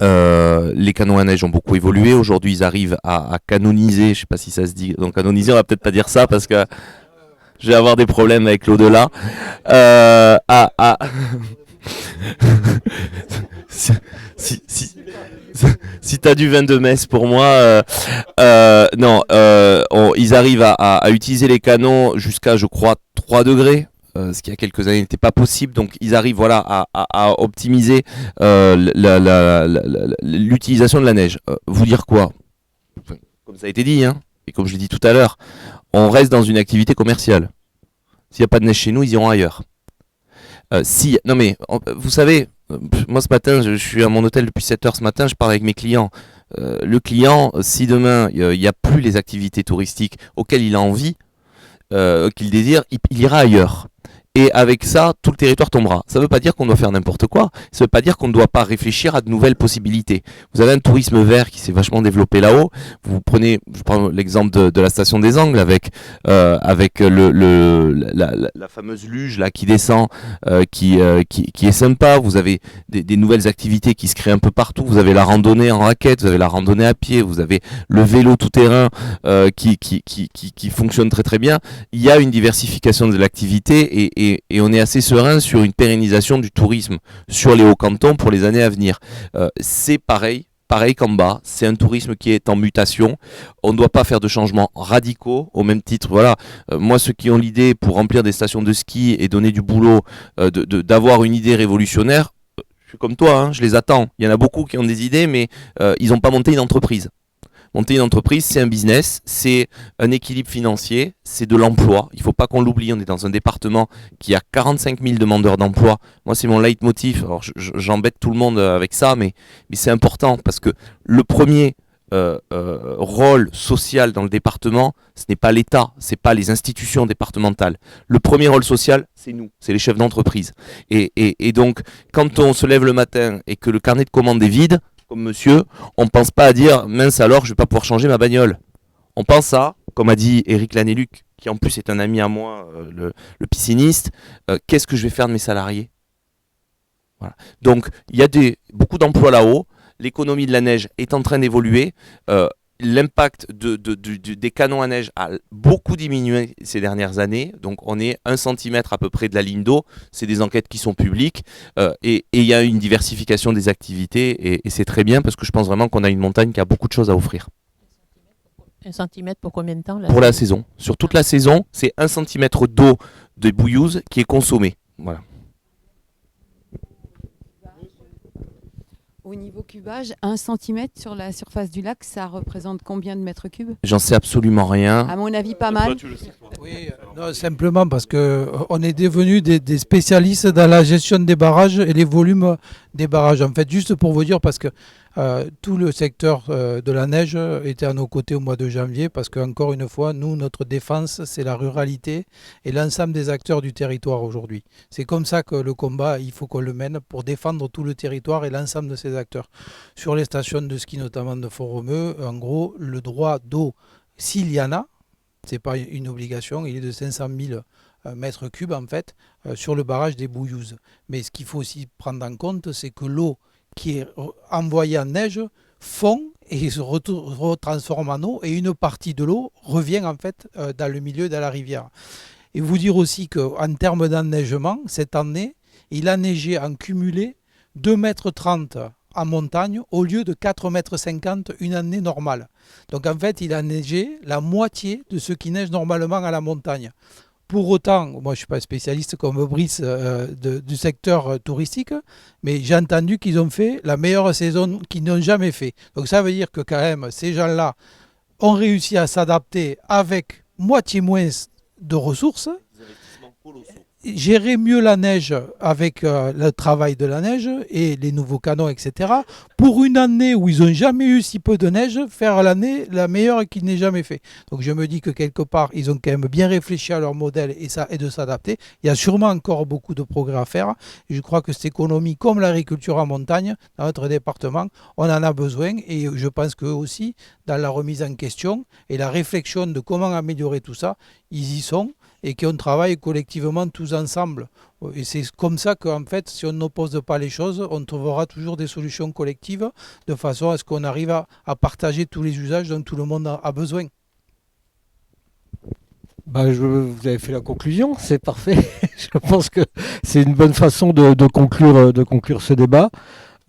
Les canons à neige ont beaucoup évolué. Aujourd'hui, ils arrivent à canoniser. Je ne sais pas si ça se dit. Donc canoniser, on va peut-être pas dire ça parce que je vais avoir des problèmes avec l'au-delà. Si t'as du vin de messe pour moi, non, ils arrivent à utiliser les canons jusqu'à, je crois, 3 degrés. Ce qui il y a quelques années n'était pas possible, donc ils arrivent voilà, à optimiser l'utilisation de la neige. Vous dire quoi? Comme ça a été dit, hein, et comme je l'ai dit tout à l'heure, on reste dans une activité commerciale. S'il n'y a pas de neige chez nous, ils iront ailleurs. Non mais, vous savez, moi ce matin, je suis à mon hôtel depuis 7h ce matin, je parle avec mes clients. Le client, si demain il n'y a plus les activités touristiques auxquelles il a envie, qu'il désire, il ira ailleurs. Et avec ça, tout le territoire tombera. Ça ne veut pas dire qu'on doit faire n'importe quoi. Ça ne veut pas dire qu'on ne doit pas réfléchir à de nouvelles possibilités. Vous avez un tourisme vert qui s'est vachement développé là-haut. Je prends l'exemple de la station des Angles avec la fameuse luge là qui descend, qui est sympa. Vous avez des nouvelles activités qui se créent un peu partout. Vous avez la randonnée en raquette, vous avez la randonnée à pied, vous avez le vélo tout-terrain qui fonctionne très très bien. Il y a une diversification de l'activité et on est assez serein sur une pérennisation du tourisme sur les Hauts-Cantons pour les années à venir. C'est pareil qu'en bas, c'est un tourisme qui est en mutation. On ne doit pas faire de changements radicaux au même titre. Voilà, moi ceux qui ont l'idée pour remplir des stations de ski et donner du boulot, d'avoir une idée révolutionnaire, je suis comme toi, hein, je les attends. Il y en a beaucoup qui ont des idées, mais ils n'ont pas monté une entreprise. Monter une entreprise, c'est un business, c'est un équilibre financier, c'est de l'emploi. Il ne faut pas qu'on l'oublie, on est dans un département qui a 45 000 demandeurs d'emploi. Moi, c'est mon leitmotiv. Alors, j'embête tout le monde avec ça, mais c'est important parce que le premier rôle social dans le département, ce n'est pas l'État, ce n'est pas les institutions départementales. Le premier rôle social, c'est nous, c'est les chefs d'entreprise. Et donc, quand on se lève le matin et que le carnet de commandes est vide, comme monsieur, on ne pense pas à dire mince alors je ne vais pas pouvoir changer ma bagnole. On pense à, comme a dit Éric Lanéluc, qui en plus est un ami à moi, le pisciniste, qu'est-ce que je vais faire de mes salariés? Voilà. Donc il y a beaucoup d'emplois là-haut, l'économie de la neige est en train d'évoluer, l'impact des canons à neige a beaucoup diminué ces dernières années, donc on est 1 cm à peu près de la ligne d'eau, c'est des enquêtes qui sont publiques, et il y a une diversification des activités, et c'est très bien parce que je pense vraiment qu'on a une montagne qui a beaucoup de choses à offrir. 1 centimètre pour combien de temps Pour la saison. Sur toute la saison, c'est 1 cm d'eau de bouillouse qui est consommée. Voilà. Au niveau cubage, 1 cm sur la surface du lac, ça représente combien de mètres cubes? J'en sais absolument rien. À mon avis, pas mal. Oui, non, simplement parce qu'on est devenus des spécialistes dans la gestion des barrages et les volumes des barrages. En fait, juste pour vous dire, parce que tout le secteur de la neige était à nos côtés au mois de janvier, parce qu'encore une fois, nous, notre défense, c'est la ruralité et l'ensemble des acteurs du territoire aujourd'hui. C'est comme ça que le combat, il faut qu'on le mène pour défendre tout le territoire et l'ensemble de ces acteurs. Sur les stations de ski, notamment de Font-Romeu, en gros, le droit d'eau, s'il y en a, ce n'est pas une obligation, il est de 500 000 mètres cubes en fait, sur le barrage des Bouillouzes. Mais ce qu'il faut aussi prendre en compte, c'est que l'eau qui est envoyée en neige fond et se retransforme en eau, et une partie de l'eau revient en fait dans le milieu de la rivière. Et vous dire aussi qu'en termes d'enneigement, cette année, il a neigé en cumulé 2,30 m en montagne au lieu de 4,50 m une année normale. Donc en fait, il a neigé la moitié de ce qui neige normalement à la montagne. Pour autant, moi je ne suis pas spécialiste comme Brice du secteur touristique, mais j'ai entendu qu'ils ont fait la meilleure saison qu'ils n'ont jamais fait. Donc ça veut dire que quand même, ces gens-là ont réussi à s'adapter avec moitié moins de ressources, gérer mieux la neige avec le travail de la neige et les nouveaux canons, etc. Pour une année où ils n'ont jamais eu si peu de neige, faire l'année la meilleure qu'ils n'aient jamais fait. Donc je me dis que quelque part, ils ont quand même bien réfléchi à leur modèle et de s'adapter. Il y a sûrement encore beaucoup de progrès à faire. Et je crois que cette économie, comme l'agriculture en montagne, dans notre département, on en a besoin. Et je pense qu'eux aussi, dans la remise en question et la réflexion de comment améliorer tout ça, ils y sont. et qu'on travaille collectivement tous ensemble. Et c'est comme ça qu'en fait, si on n'oppose pas les choses, on trouvera toujours des solutions collectives de façon à ce qu'on arrive à partager tous les usages dont tout le monde a besoin. Vous avez fait la conclusion, c'est parfait. Je pense que c'est une bonne façon de conclure ce débat.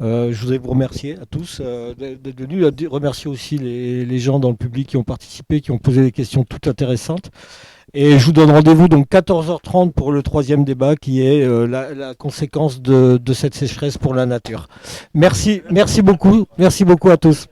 Je voudrais vous remercier à tous d'être venus, remercier aussi les gens dans le public qui ont participé, qui ont posé des questions toutes intéressantes. Et je vous donne rendez-vous donc 14h30 pour le 3e débat qui est la conséquence de cette sécheresse pour la nature. Merci beaucoup à tous.